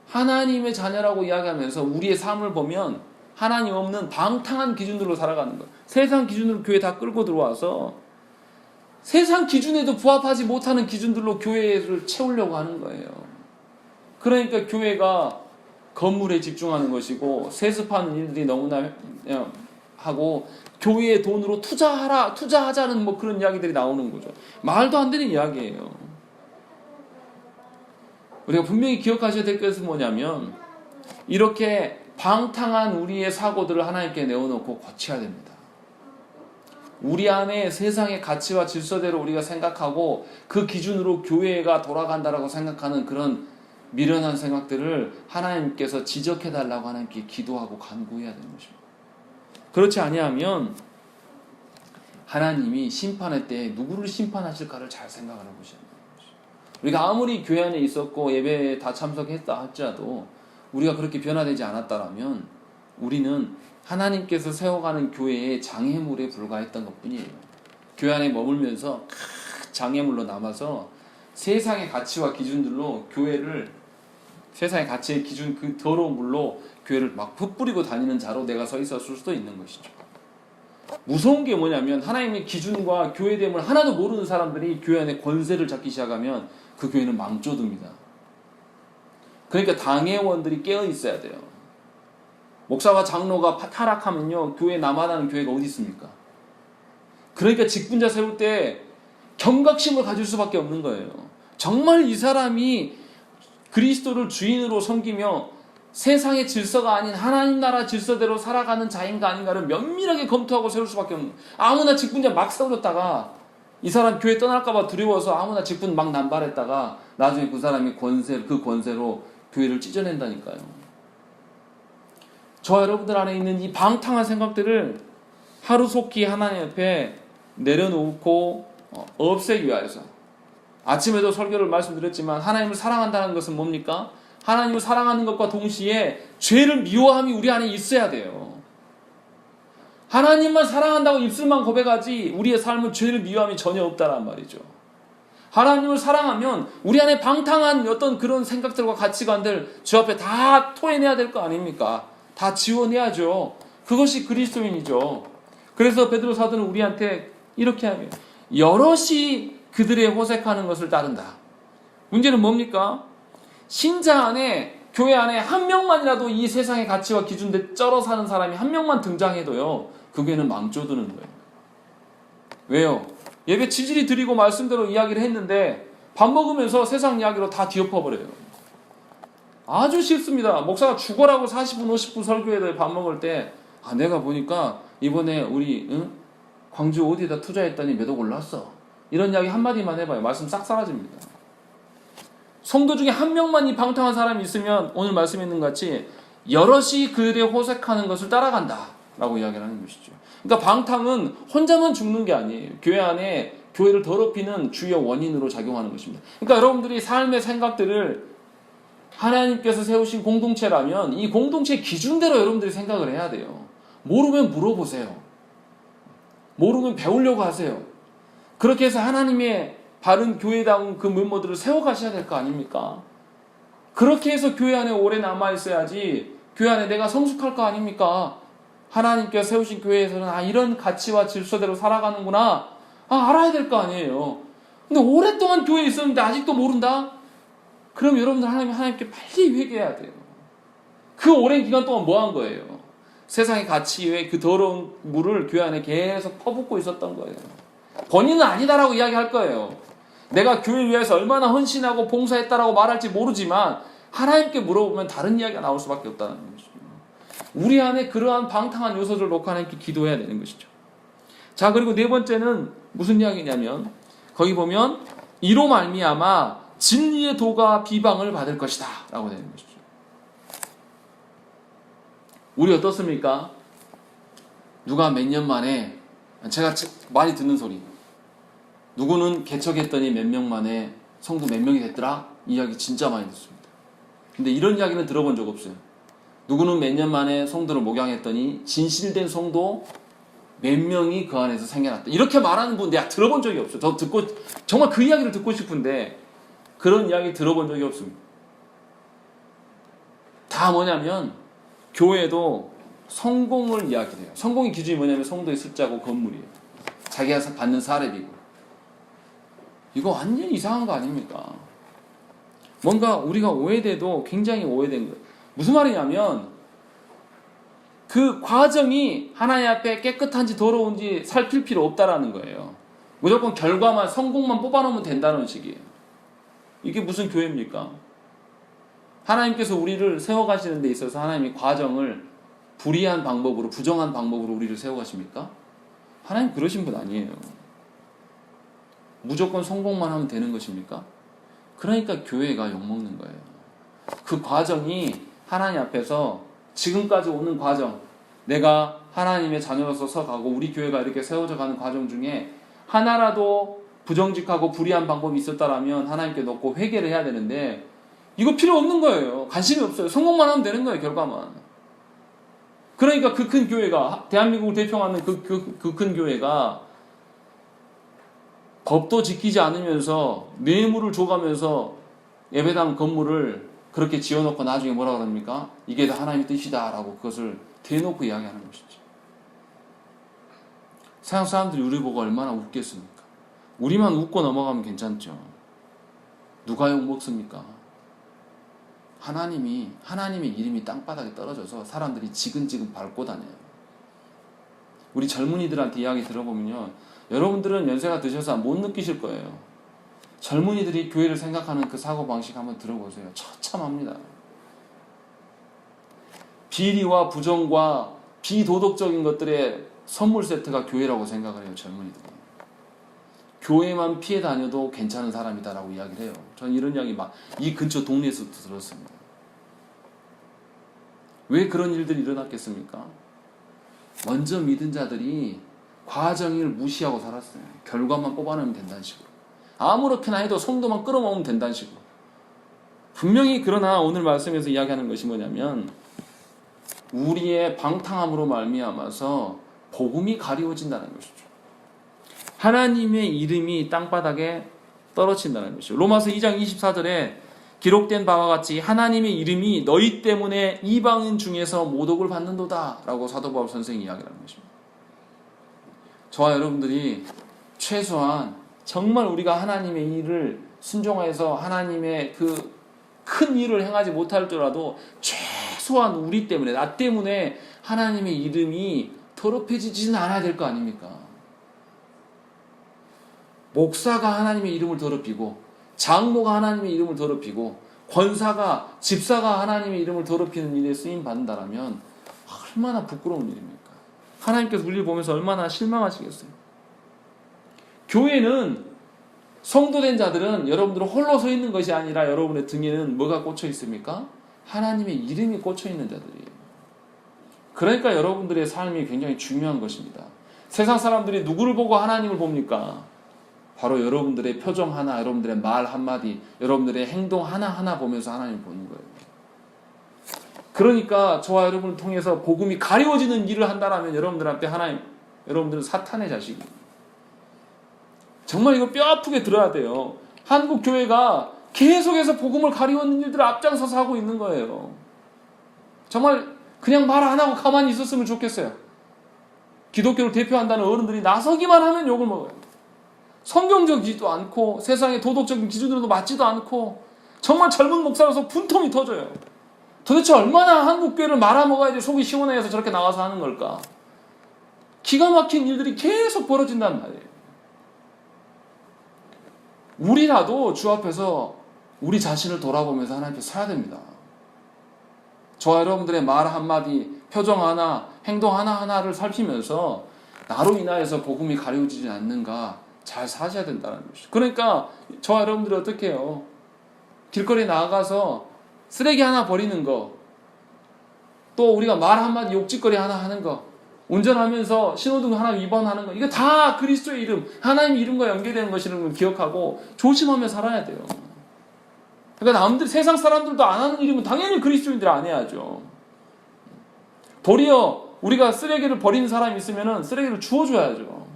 하나님의 자녀라고 이야기하면서 우리의 삶을 보면 하나님 없는 방탕한 기준들로 살아가는 거예요. 세상 기준으로 교회 다 끌고 들어와서 세상 기준에도 부합하지 못하는 기준들로 교회를 채우려고 하는 거예요. 그러니까 교회가 건물에 집중하는 것이고 세습하는 일들이 너무나 하고 교회의 돈으로 투자하자는 뭐 그런 이야기들이 나오는 거죠. 말도 안 되는 이야기예요. 우리가 분명히 기억하셔야 될 것은 뭐냐면 이렇게 방탕한 우리의 사고들을 하나님께 내어놓고 고쳐야 됩니다. 우리 안에 세상의 가치와 질서대로 우리가 생각하고 그 기준으로 교회가 돌아간다라고 생각하는 그런 미련한 생각들을 하나님께서 지적해달라고 하나님께 기도하고 간구해야 되는 것입니다. 그렇지 아니하면 하나님이 심판할 때 누구를 심판하실까를 잘 생각을 해보셔야 돼요. 우리가 아무리 교회 안에 있었고 예배에 다 참석했다 할지라도 우리가 그렇게 변화되지 않았다라면 우리는 하나님께서 세워가는 교회의 장애물에 불과했던 것뿐이에요. 교회 안에 머물면서 장애물로 남아서 세상의 가치와 기준들로 교회를 세상의 가치의 기준 그 더러운 물로 교회를 막 흩뿌리고 다니는 자로 내가 서 있었을 수도 있는 것이죠. 무서운 게 뭐냐면 하나님의 기준과 교회됨을 하나도 모르는 사람들이 교회 안에 권세를 잡기 시작하면 그 교회는 망조듭니다. 그러니까 당회원들이 깨어 있어야 돼요. 목사와 장로가 타락하면요 교회 남아나는 교회가 어디 있습니까? 그러니까 직분자 세울 때 경각심을 가질 수밖에 없는 거예요. 정말 이 사람이 그리스도를 주인으로 섬기며 세상의 질서가 아닌 하나님 나라 질서대로 살아가는 자인가 아닌가를 면밀하게 검토하고 세울 수밖에 없는 거예요. 아무나 직분자 막 세워줬다가 이 사람 교회 떠날까봐 두려워서 아무나 직분 막 남발했다가 나중에 그 사람이 그 권세로 교회를 찢어낸다니까요. 저와 여러분들 안에 있는 이 방탕한 생각들을 하루속히 하나님 앞에 내려놓고 없애기 위하여서 아침에도 설교를 말씀드렸지만 하나님을 사랑한다는 것은 뭡니까? 하나님을 사랑하는 것과 동시에 죄를 미워함이 우리 안에 있어야 돼요. 하나님만 사랑한다고 입술만 고백하지 우리의 삶은 죄를 미워함이 전혀 없다란 말이죠. 하나님을 사랑하면 우리 안에 방탕한 어떤 그런 생각들과 가치관들 주 앞에 다 토해내야 될 거 아닙니까? 다 지워내야죠. 그것이 그리스도인이죠. 그래서 베드로 사도는 우리한테 이렇게 하면 여럿이 그들의 호색하는 것을 따른다. 문제는 뭡니까? 신자 안에 교회 안에 한 명만이라도 이 세상의 가치와 기준대 쩔어 사는 사람이 한 명만 등장해도요 그 교회는 망조드는 거예요. 왜요? 예배 지질이 드리고 말씀대로 이야기를 했는데 밥 먹으면서 세상 이야기로 다 뒤엎어버려요. 아주 쉽습니다. 목사가 죽어라고 40분 50분 설교해도 밥 먹을 때 내가 보니까 이번에 우리 광주 어디에다 투자했더니 몇 억 올랐어. 이런 이야기 한마디만 해봐요. 말씀 싹 사라집니다. 성도 중에 한 명만 이 방탕한 사람이 있으면 오늘 말씀에 있는 것 같이 여럿이 그들의 호색하는 것을 따라간다 라고 이야기를 하는 것이죠. 그러니까 방탕은 혼자만 죽는 게 아니에요. 교회 안에 교회를 더럽히는 주요 원인으로 작용하는 것입니다. 그러니까 여러분들이 삶의 생각들을 하나님께서 세우신 공동체라면 이 공동체 기준대로 여러분들이 생각을 해야 돼요. 모르면 물어보세요. 모르면 배우려고 하세요. 그렇게 해서 하나님의 바른 교회다운 그 멤버들을 세워가셔야 될 거 아닙니까? 그렇게 해서 교회 안에 오래 남아있어야지 교회 안에 내가 성숙할 거 아닙니까? 하나님께서 세우신 교회에서는 이런 가치와 질서대로 살아가는구나 알아야 될 거 아니에요. 근데 오랫동안 교회에 있었는데 아직도 모른다? 그럼 여러분들 하나님께 빨리 회개해야 돼요. 그 오랜 기간 동안 뭐 한 거예요? 세상의 가치 외에 그 더러운 물을 교회 안에 계속 퍼붓고 있었던 거예요. 본인은 아니다라고 이야기할 거예요. 내가 교회를 위해서 얼마나 헌신하고 봉사했다라고 말할지 모르지만 하나님께 물어보면 다른 이야기가 나올 수밖에 없다는 것이죠. 우리 안에 그러한 방탕한 요소를 놓고 하나님께 기도해야 되는 것이죠. 자, 그리고 네 번째는 무슨 이야기냐면 거기 보면 이로 말미암아 진리의 도가 비방을 받을 것이다 라고 되는 것이죠. 우리 어떻습니까? 누가 몇 년 만에, 제가 많이 듣는 소리, 누구는 개척했더니 몇 명 만에 성도 몇 명이 됐더라? 이야기 진짜 많이 듣습니다. 근데 이런 이야기는 들어본 적 없어요. 누구는 몇 년 만에 성도를 목양했더니 진실된 성도 몇 명이 그 안에서 생겨났다. 이렇게 말하는 분 내가 들어본 적이 없어요. 저 듣고 정말 그 이야기를 듣고 싶은데 그런 이야기 들어본 적이 없습니다. 다 뭐냐면 교회도 성공을 이야기해요. 성공의 기준이 뭐냐면 성도의 숫자고 건물이에요. 자기가 받는 사례비고. 이거 완전 이상한 거 아닙니까? 뭔가 우리가 오해돼도 굉장히 오해된 거예요. 무슨 말이냐면 그 과정이 하나님 앞에 깨끗한지 더러운지 살필 필요 없다라는 거예요. 무조건 결과만, 성공만 뽑아놓으면 된다는 식이에요. 이게 무슨 교회입니까? 하나님께서 우리를 세워가시는 데 있어서 하나님이 과정을 불의한 방법으로, 부정한 방법으로 우리를 세워가십니까? 하나님 그러신 분 아니에요. 무조건 성공만 하면 되는 것입니까? 그러니까 교회가 욕먹는 거예요. 그 과정이 하나님 앞에서 지금까지 오는 과정, 내가 하나님의 자녀로서 서가고 우리 교회가 이렇게 세워져 가는 과정 중에 하나라도 부정직하고 불의한 방법이 있었다라면 하나님께 놓고 회개를 해야 되는데 이거 필요 없는 거예요. 관심이 없어요. 성공만 하면 되는 거예요. 결과만. 그러니까 그 큰 교회가, 대한민국을 대표하는 그 큰 교회가 법도 지키지 않으면서 뇌물을 줘가면서 예배당 건물을 그렇게 지어놓고 나중에 뭐라 그럽니까? 이게 다 하나님의 뜻이다 라고 그것을 대놓고 이야기하는 것이죠. 세상 사람들이 우리 보고 얼마나 웃겠습니까? 우리만 웃고 넘어가면 괜찮죠. 누가 욕먹습니까? 하나님의 이름이 땅바닥에 떨어져서 사람들이 지근지근 밟고 다녀요. 우리 젊은이들한테 이야기 들어보면요, 여러분들은 연세가 드셔서 못 느끼실 거예요. 젊은이들이 교회를 생각하는 그 사고방식 한번 들어보세요. 처참합니다. 비리와 부정과 비도덕적인 것들의 선물 세트가 교회라고 생각을 해요. 젊은이들이. 교회만 피해 다녀도 괜찮은 사람이다라고 이야기를 해요. 저는 이런 이야기 이 근처 동네에서도 들었습니다. 왜 그런 일들이 일어났겠습니까? 먼저 믿은 자들이 과정을 무시하고 살았어요. 결과만 뽑아내면 된다는 식으로. 아무렇게나 해도 성도만 끌어모으면 된다는 식으로. 분명히 그러나 오늘 말씀에서 이야기하는 것이 뭐냐면 우리의 방탕함으로 말미암아서 복음이 가리워진다는 것이죠. 하나님의 이름이 땅바닥에 떨어진다는 것이죠. 로마서 2장 24절에 기록된 바와 같이 하나님의 이름이 너희 때문에 이방인 중에서 모독을 받는도다 라고 사도 바울 선생이 이야기하는 것입니다. 저와 여러분들이 최소한 정말 우리가 하나님의 일을 순종해서 하나님의 그 큰 일을 행하지 못할지라도 최소한 우리 때문에, 나 때문에 하나님의 이름이 더럽혀지지는 않아야 될 거 아닙니까? 목사가 하나님의 이름을 더럽히고 장로가 하나님의 이름을 더럽히고 권사가, 집사가 하나님의 이름을 더럽히는 일에 쓰임 받는다라면 얼마나 부끄러운 일입니까? 하나님께서 우리를 보면서 얼마나 실망하시겠어요? 교회는, 성도된 자들은 여러분들은 홀로 서 있는 것이 아니라 여러분의 등에는 뭐가 꽂혀 있습니까? 하나님의 이름이 꽂혀 있는 자들이에요. 그러니까 여러분들의 삶이 굉장히 중요한 것입니다. 세상 사람들이 누구를 보고 하나님을 봅니까? 바로 여러분들의 표정 하나, 여러분들의 말 한마디, 여러분들의 행동 하나하나 보면서 하나님을 보는 거예요. 그러니까 저와 여러분을 통해서 복음이 가리워지는 일을 한다면 여러분들한테 여러분들은 사탄의 자식이에요. 정말 이거 뼈 아프게 들어야 돼요. 한국 교회가 계속해서 복음을 가리워는 일들을 앞장서서 하고 있는 거예요. 정말 그냥 말 안 하고 가만히 있었으면 좋겠어요. 기독교를 대표한다는 어른들이 나서기만 하면 욕을 먹어요. 성경적이지도 않고 세상의 도덕적인 기준으로도 맞지도 않고 정말 젊은 목사로서 분통이 터져요. 도대체 얼마나 한국교회를 말아먹어야지 속이 시원해서 저렇게 나와서 하는 걸까? 기가 막힌 일들이 계속 벌어진단 말이에요. 우리라도 주 앞에서 우리 자신을 돌아보면서 하나님 앞에 서야 됩니다. 저와 여러분들의 말 한마디, 표정 하나, 행동 하나하나를 살피면서 나로 인하여서 복음이 가려지지 않는가 잘 사셔야 된다는 것이죠. 그러니까 저와 여러분들이 어떻게 해요? 길거리에 나가서 쓰레기 하나 버리는 거, 또 우리가 말 한마디 욕짓거리 하나 하는 거, 운전하면서 신호등 하나 위반하는 거, 이거 다 그리스도의 이름, 하나님 이름과 연계되는 것이라는 걸 기억하고 조심하며 살아야 돼요. 그러니까 남들, 세상 사람들도 안 하는 일이면 당연히 그리스도인들이 안 해야죠. 도리어 우리가 쓰레기를 버리는 사람이 있으면 쓰레기를 주워줘야죠.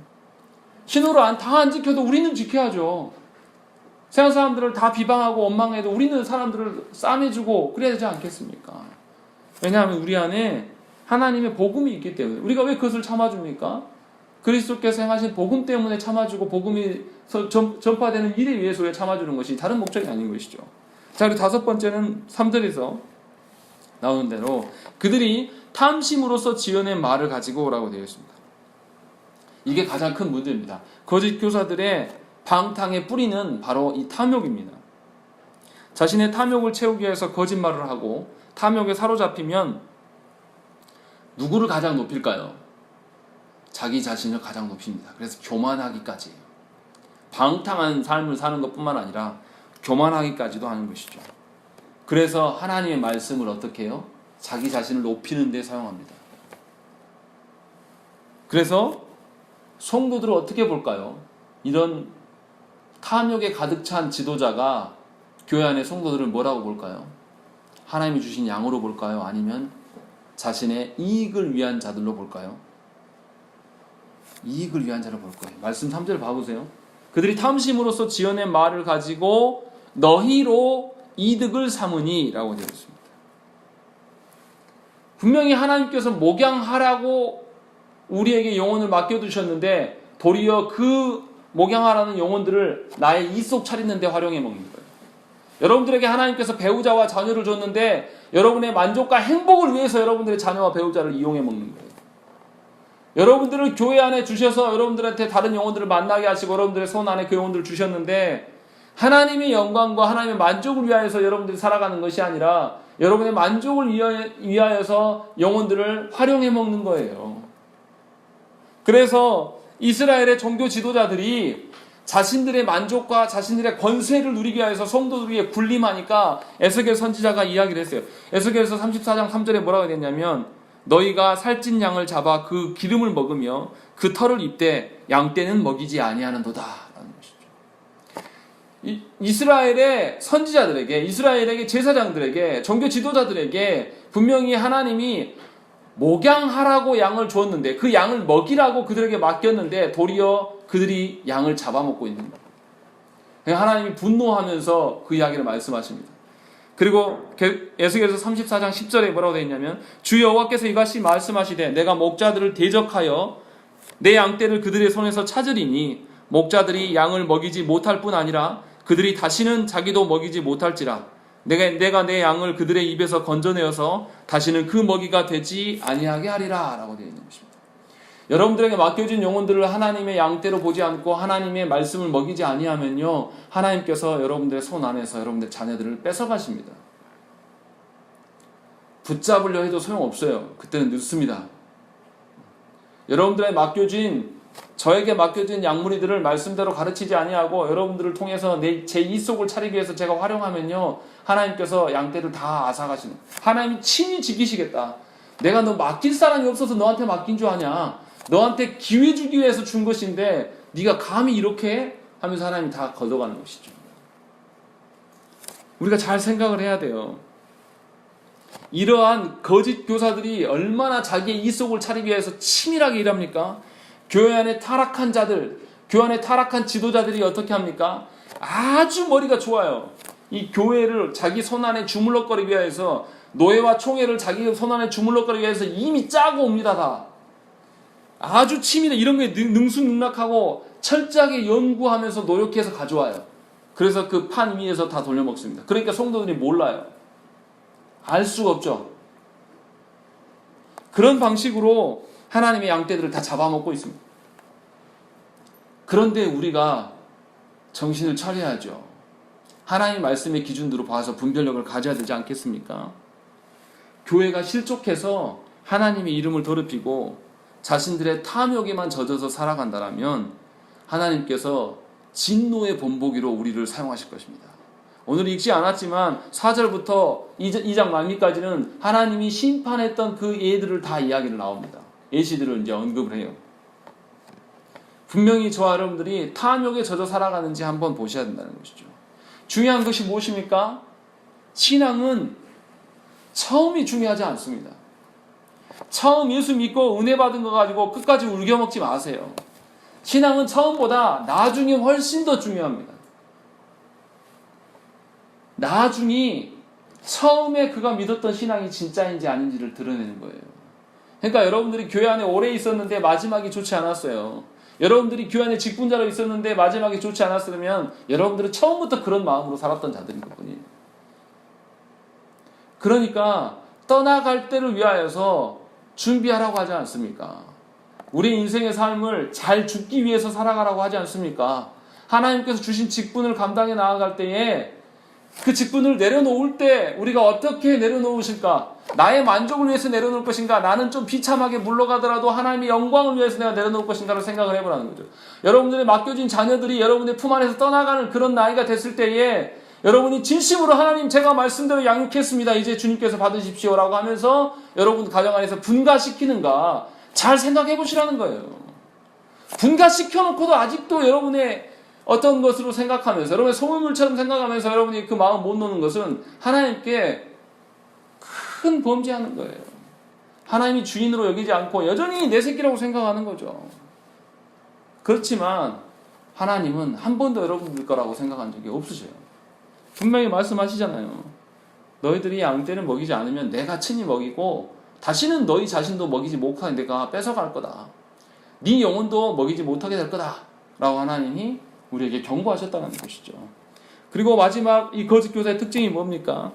신호를 다 안 지켜도 우리는 지켜야죠. 세상 사람들을 다 비방하고 원망해도 우리는 사람들을 싸매주고 그래야 되지 않겠습니까? 왜냐하면 우리 안에 하나님의 복음이 있기 때문에. 우리가 왜 그것을 참아줍니까? 그리스도께서 행하신 복음 때문에 참아주고 복음이 전파되는 일에 위해서 참아주는 것이 다른 목적이 아닌 것이죠. 자, 그리고 다섯 번째는 3절에서 나오는 대로 그들이 탐심으로써 지어낸 말을 가지고 오라고 되어 있습니다. 이게 가장 큰 문제입니다. 거짓 교사들의 방탕의 뿌리는 바로 이 탐욕입니다. 자신의 탐욕을 채우기 위해서 거짓말을 하고 탐욕에 사로잡히면 누구를 가장 높일까요? 자기 자신을 가장 높입니다. 그래서 교만하기까지예요. 방탕한 삶을 사는 것뿐만 아니라 교만하기까지도 하는 것이죠. 그래서 하나님의 말씀을 어떻게 해요? 자기 자신을 높이는 데 사용합니다. 그래서 성도들을 어떻게 볼까요? 이런 탐욕에 가득 찬 지도자가 교회 안의 성도들을 뭐라고 볼까요? 하나님이 주신 양으로 볼까요? 아니면 자신의 이익을 위한 자들로 볼까요? 이익을 위한 자로 볼 거예요. 말씀 3절 봐보세요. 그들이 탐심으로써 지어낸 말을 가지고 너희로 이득을 삼으니 라고 되어 있습니다. 분명히 하나님께서 목양하라고 우리에게 영혼을 맡겨두셨는데 도리어 그 목양하라는 영혼들을 나의 이속 차리는 데 활용해 먹는 거예요. 여러분들에게 하나님께서 배우자와 자녀를 줬는데 여러분의 만족과 행복을 위해서 여러분들의 자녀와 배우자를 이용해 먹는 거예요. 여러분들을 교회 안에 주셔서 여러분들한테 다른 영혼들을 만나게 하시고 여러분들의 손 안에 그 영혼들을 주셨는데 하나님의 영광과 하나님의 만족을 위하여서 여러분들이 살아가는 것이 아니라 여러분의 만족을 위하여서 영혼들을 활용해 먹는 거예요. 그래서 이스라엘의 종교 지도자들이 자신들의 만족과 자신들의 권세를 누리기 위해서 성도들 위해 군림하니까 에스겔 선지자가 이야기를 했어요. 에스겔서 34장 3절에 뭐라고 했냐면 너희가 살찐 양을 잡아 그 기름을 먹으며 그 털을 입되 양떼는 먹이지 아니하는도다 라는 것이죠. 이스라엘의 선지자들에게, 이스라엘에게 제사장들에게, 종교 지도자들에게 분명히 하나님이 목양하라고 양을 주었는데 그 양을 먹이라고 그들에게 맡겼는데 도리어 그들이 양을 잡아먹고 있는 거예요. 하나님이 분노하면서 그 이야기를 말씀하십니다. 그리고 에스겔서 34장 10절에 뭐라고 되어 있냐면 주 여호와께서 이같이 말씀하시되 내가 목자들을 대적하여 내 양떼를 그들의 손에서 찾으리니 목자들이 양을 먹이지 못할 뿐 아니라 그들이 다시는 자기도 먹이지 못할지라 내가 내 양을 그들의 입에서 건져내어서 다시는 그 먹이가 되지 아니하게 하리라 라고 되어 있는 것입니다. 여러분들에게 맡겨진 영혼들을 하나님의 양떼로 보지 않고 하나님의 말씀을 먹이지 아니하면요 하나님께서 여러분들의 손 안에서 여러분들의 자녀들을 뺏어가십니다. 붙잡으려 해도 소용없어요. 그때는 늦습니다. 여러분들의 저에게 맡겨진 양무리들을 말씀대로 가르치지 아니하고 여러분들을 통해서 제 이속을 차리기 위해서 제가 활용하면요 하나님께서 양떼를 다 앗아가시는, 하나님이 친히 지키시겠다. 내가 너 맡길 사람이 없어서 너한테 맡긴 줄 아냐. 너한테 기회 주기 위해서 준 것인데 네가 감히 이렇게 하면서 하나님이 다 걷어가는 것이죠. 우리가 잘 생각을 해야 돼요. 이러한 거짓 교사들이 얼마나 자기의 이속을 차리기 위해서 치밀하게 일합니까? 교회 안에 타락한 자들, 교회 안에 타락한 지도자들이 어떻게 합니까? 아주 머리가 좋아요. 이 교회를 자기 손 안에 주물럭거리기 위해서, 노예와 총회를 자기 손 안에 주물럭거리기 위해서 이미 짜고 옵니다. 다 아주 치밀해. 이런 게 능수능락하고 철저하게 연구하면서 노력해서 가져와요. 그래서 그 판 위에서 다 돌려먹습니다. 그러니까 성도들이 몰라요. 알 수가 없죠. 그런 방식으로 하나님의 양떼들을 다 잡아먹고 있습니다. 그런데 우리가 정신을 차려야죠. 하나님 말씀의 기준으로 봐서 분별력을 가져야 되지 않겠습니까? 교회가 실족해서 하나님의 이름을 더럽히고 자신들의 탐욕에만 젖어서 살아간다면 하나님께서 진노의 본보기로 우리를 사용하실 것입니다. 오늘 읽지 않았지만 4절부터 2장 말미까지는 하나님이 심판했던 그 예들을 다 이야기를 나옵니다. 예시들을 이제 언급을 해요. 분명히 저와 여러분들이 탐욕에 젖어 살아가는지 한번 보셔야 된다는 것이죠. 중요한 것이 무엇입니까? 신앙은 처음이 중요하지 않습니다. 처음 예수 믿고 은혜 받은 거 가지고 끝까지 울겨먹지 마세요. 신앙은 처음보다 나중이 훨씬 더 중요합니다. 나중이 처음에 그가 믿었던 신앙이 진짜인지 아닌지를 드러내는 거예요. 그러니까 여러분들이 교회 안에 오래 있었는데 마지막이 좋지 않았어요. 여러분들이 교회 안에 직분자로 있었는데 마지막이 좋지 않았으면 여러분들은 처음부터 그런 마음으로 살았던 자들인 것뿐이에요. 그러니까 떠나갈 때를 위하여서 준비하라고 하지 않습니까? 우리 인생의 삶을 잘 죽기 위해서 살아가라고 하지 않습니까? 하나님께서 주신 직분을 감당해 나아갈 때에 그 직분을 내려놓을 때 우리가 어떻게 내려놓으실까? 나의 만족을 위해서 내려놓을 것인가? 나는 좀 비참하게 물러가더라도 하나님의 영광을 위해서 내가 내려놓을 것인가를 생각을 해보라는 거죠. 여러분들의 맡겨진 자녀들이 여러분의 품 안에서 떠나가는 그런 나이가 됐을 때에 여러분이 진심으로 하나님 제가 말씀대로 양육했습니다. 이제 주님께서 받으십시오라고 하면서 여러분 가정 안에서 분가시키는가 잘 생각해 보시라는 거예요. 분가시켜놓고도 아직도 여러분의 어떤 것으로 생각하면서 여러분의 소유물처럼 생각하면서 여러분이 그 마음 못 놓는 것은 하나님께 큰 범죄하는 거예요. 하나님이 주인으로 여기지 않고 여전히 내 새끼라고 생각하는 거죠. 그렇지만 하나님은 한 번도 여러분들 거라고 생각한 적이 없으셔요. 분명히 말씀하시잖아요. 너희들이 양떼를 먹이지 않으면 내가 친히 먹이고 다시는 너희 자신도 먹이지 못하게 내가 뺏어갈 거다. 네 영혼도 먹이지 못하게 될 거다. 라고 하나님이 우리에게 경고하셨다는 것이죠. 그리고 마지막 이 거짓 교사의 특징이 뭡니까?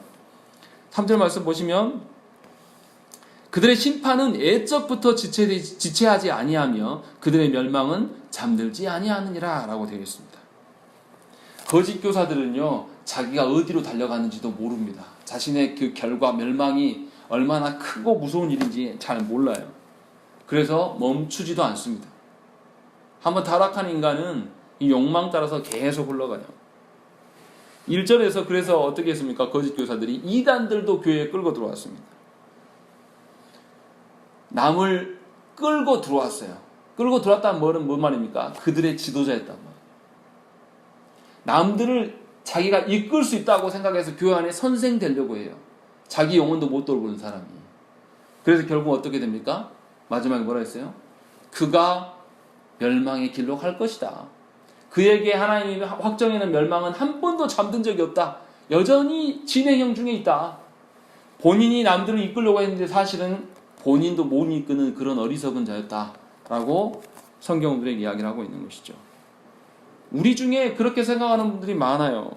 3절 말씀 보시면 그들의 심판은 애적부터 지체하지 아니하며 그들의 멸망은 잠들지 아니하느니라 라고 되어 있습니다. 거짓 교사들은요 자기가 어디로 달려가는지도 모릅니다. 자신의 그 결과 멸망이 얼마나 크고 무서운 일인지 잘 몰라요. 그래서 멈추지도 않습니다. 한번 타락한 인간은 이 욕망 따라서 계속 흘러가요. 1절에서 그래서 어떻게 했습니까? 거짓 교사들이 이단들도 교회에 끌고 들어왔습니다. 남을 끌고 들어왔어요. 끌고 들어왔다는 말은 뭔 말입니까? 그들의 지도자였단 말이에요. 남들을 자기가 이끌 수 있다고 생각해서 교회 안에 선생 되려고 해요. 자기 영혼도 못 돌보는 사람이. 그래서 결국 어떻게 됩니까? 마지막에 뭐라 했어요? 그가 멸망의 길로 갈 것이다. 그에게 하나님이 확정해놓은 멸망은 한 번도 잠든 적이 없다. 여전히 진행형 중에 있다. 본인이 남들을 이끌려고 했는데 사실은 본인도 못 이끄는 그런 어리석은 자였다. 라고 성경은 우리에게 이야기를 하고 있는 것이죠. 우리 중에 그렇게 생각하는 분들이 많아요.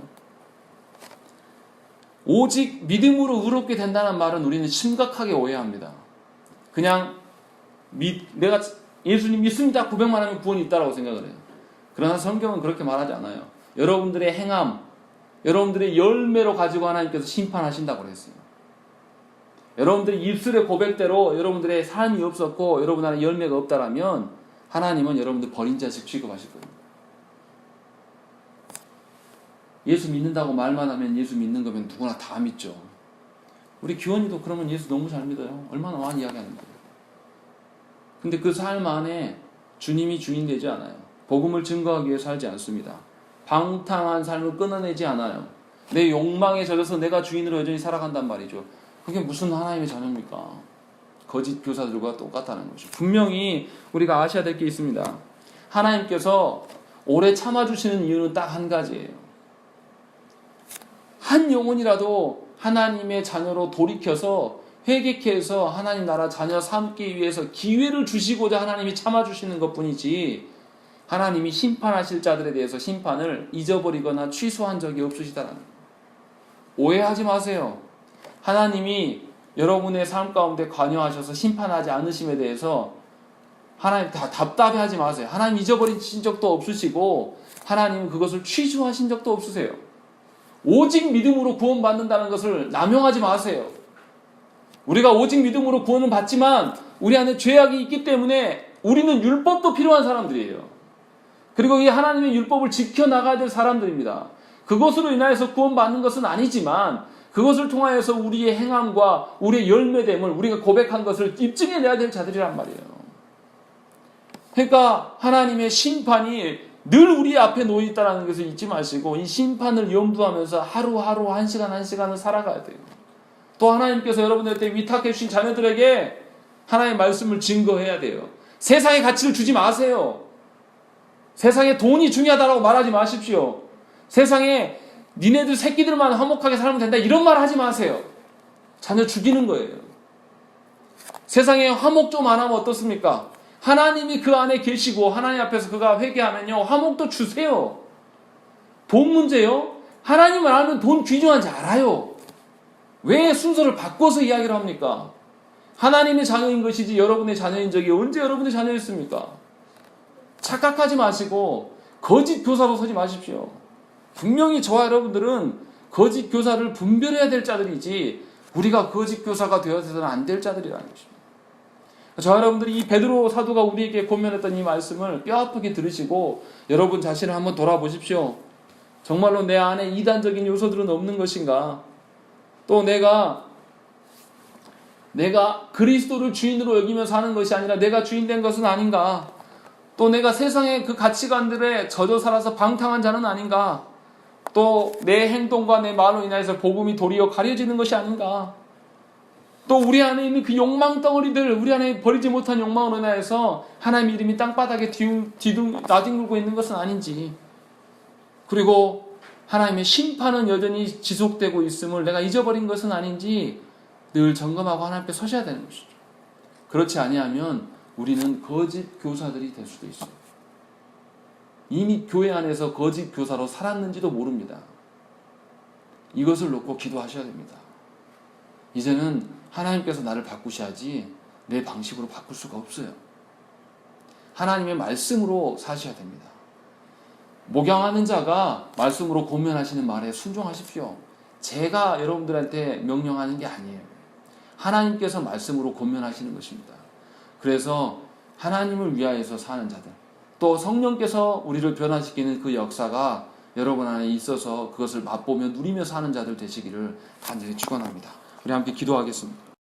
오직 믿음으로 의롭게 된다는 말은 우리는 심각하게 오해합니다. 그냥 내가 예수님 믿습니다. 고백만 하면 구원이 있다라고 생각을 해요. 그러나 성경은 그렇게 말하지 않아요. 여러분들의 행함, 여러분들의 열매로 가지고 하나님께서 심판하신다고 그랬어요. 여러분들의 입술의 고백대로 여러분들의 삶이 없었고 여러분 안에 열매가 없다라면 하나님은 여러분들 버린 자식 취급하실 겁니다. 예수 믿는다고 말만 하면 예수 믿는 거면 누구나 다 믿죠. 우리 기원이도 그러면 예수 너무 잘 믿어요. 얼마나 많이 이야기하는 거예요. 근데 그 삶 안에 주님이 주인 되지 않아요. 복음을 증거하기 위해 살지 않습니다. 방탕한 삶을 끊어내지 않아요. 내 욕망에 젖어서 내가 주인으로 여전히 살아간단 말이죠. 그게 무슨 하나님의 자녀입니까? 거짓 교사들과 똑같다는 것이죠. 분명히 우리가 아셔야 될 게 있습니다. 하나님께서 오래 참아주시는 이유는 딱 한 가지예요. 한 영혼이라도 하나님의 자녀로 돌이켜서 회개케 해서 하나님 나라 자녀 삼기 위해서 기회를 주시고자 하나님이 참아주시는 것뿐이지 하나님이 심판하실 자들에 대해서 심판을 잊어버리거나 취소한 적이 없으시다라는 거예요. 오해하지 마세요. 하나님이 여러분의 삶 가운데 관여하셔서 심판하지 않으심에 대해서 하나님 다 답답해하지 마세요. 하나님 잊어버리신 적도 없으시고 하나님은 그것을 취소하신 적도 없으세요. 오직 믿음으로 구원받는다는 것을 남용하지 마세요. 우리가 오직 믿음으로 구원은 받지만 우리 안에 죄악이 있기 때문에 우리는 율법도 필요한 사람들이에요. 그리고 이 하나님의 율법을 지켜나가야 될 사람들입니다. 그것으로 인하여서 구원받는 것은 아니지만 그것을 통하여서 우리의 행함과 우리의 열매됨을 우리가 고백한 것을 입증해내야 될 자들이란 말이에요. 그러니까 하나님의 심판이 늘 우리 앞에 놓여 있다는 것을 잊지 마시고 이 심판을 염두하면서 하루하루 한 시간 한 시간을 살아가야 돼요. 또 하나님께서 여러분들한테 위탁해 주신 자녀들에게 하나님의 말씀을 증거해야 돼요. 세상의 가치를 주지 마세요. 세상에 돈이 중요하다고 말하지 마십시오. 세상에 니네들 새끼들만 화목하게 살면 된다 이런 말 하지 마세요. 자녀 죽이는 거예요. 세상에 화목 좀 안 하면 어떻습니까? 하나님이 그 안에 계시고 하나님 앞에서 그가 회개하면요 화목도 주세요. 돈 문제요? 하나님을 알면 돈 귀중한지 알아요. 왜 순서를 바꿔서 이야기를 합니까? 하나님의 자녀인 것이지 여러분의 자녀인 적이 언제 여러분의 자녀였습니까? 착각하지 마시고 거짓 교사로 서지 마십시오. 분명히 저와 여러분들은 거짓 교사를 분별해야 될 자들이지 우리가 거짓 교사가 되어서는 안 될 자들이라는 것입니다. 저와 여러분들이 이 베드로 사도가 우리에게 권면했던 이 말씀을 뼈아프게 들으시고 여러분 자신을 한번 돌아보십시오. 정말로 내 안에 이단적인 요소들은 없는 것인가? 또 내가 그리스도를 주인으로 여기며 사는 것이 아니라 내가 주인된 것은 아닌가? 또 내가 세상의 그 가치관들에 젖어 살아서 방탕한 자는 아닌가? 또 내 행동과 내 말로 인해서 복음이 도리어 가려지는 것이 아닌가? 또 우리 안에 있는 그 욕망 덩어리들, 우리 안에 버리지 못한 욕망으로 인해서 하나님의 이름이 땅바닥에 나뒹굴고 있는 것은 아닌지, 그리고 하나님의 심판은 여전히 지속되고 있음을 내가 잊어버린 것은 아닌지 늘 점검하고 하나님 앞에 서셔야 되는 것이죠. 그렇지 아니하면 우리는 거짓 교사들이 될 수도 있어요. 이미 교회 안에서 거짓 교사로 살았는지도 모릅니다. 이것을 놓고 기도하셔야 됩니다. 이제는 하나님께서 나를 바꾸셔야지 내 방식으로 바꿀 수가 없어요. 하나님의 말씀으로 사셔야 됩니다. 목양하는 자가 말씀으로 권면하시는 말에 순종하십시오. 제가 여러분들한테 명령하는 게 아니에요. 하나님께서 말씀으로 권면하시는 것입니다. 그래서 하나님을 위하여서 사는 자들, 또 성령께서 우리를 변화시키는 그 역사가 여러분 안에 있어서 그것을 맛보며 누리며 사는 자들 되시기를 간절히 축원합니다. 우리 함께 기도하겠습니다.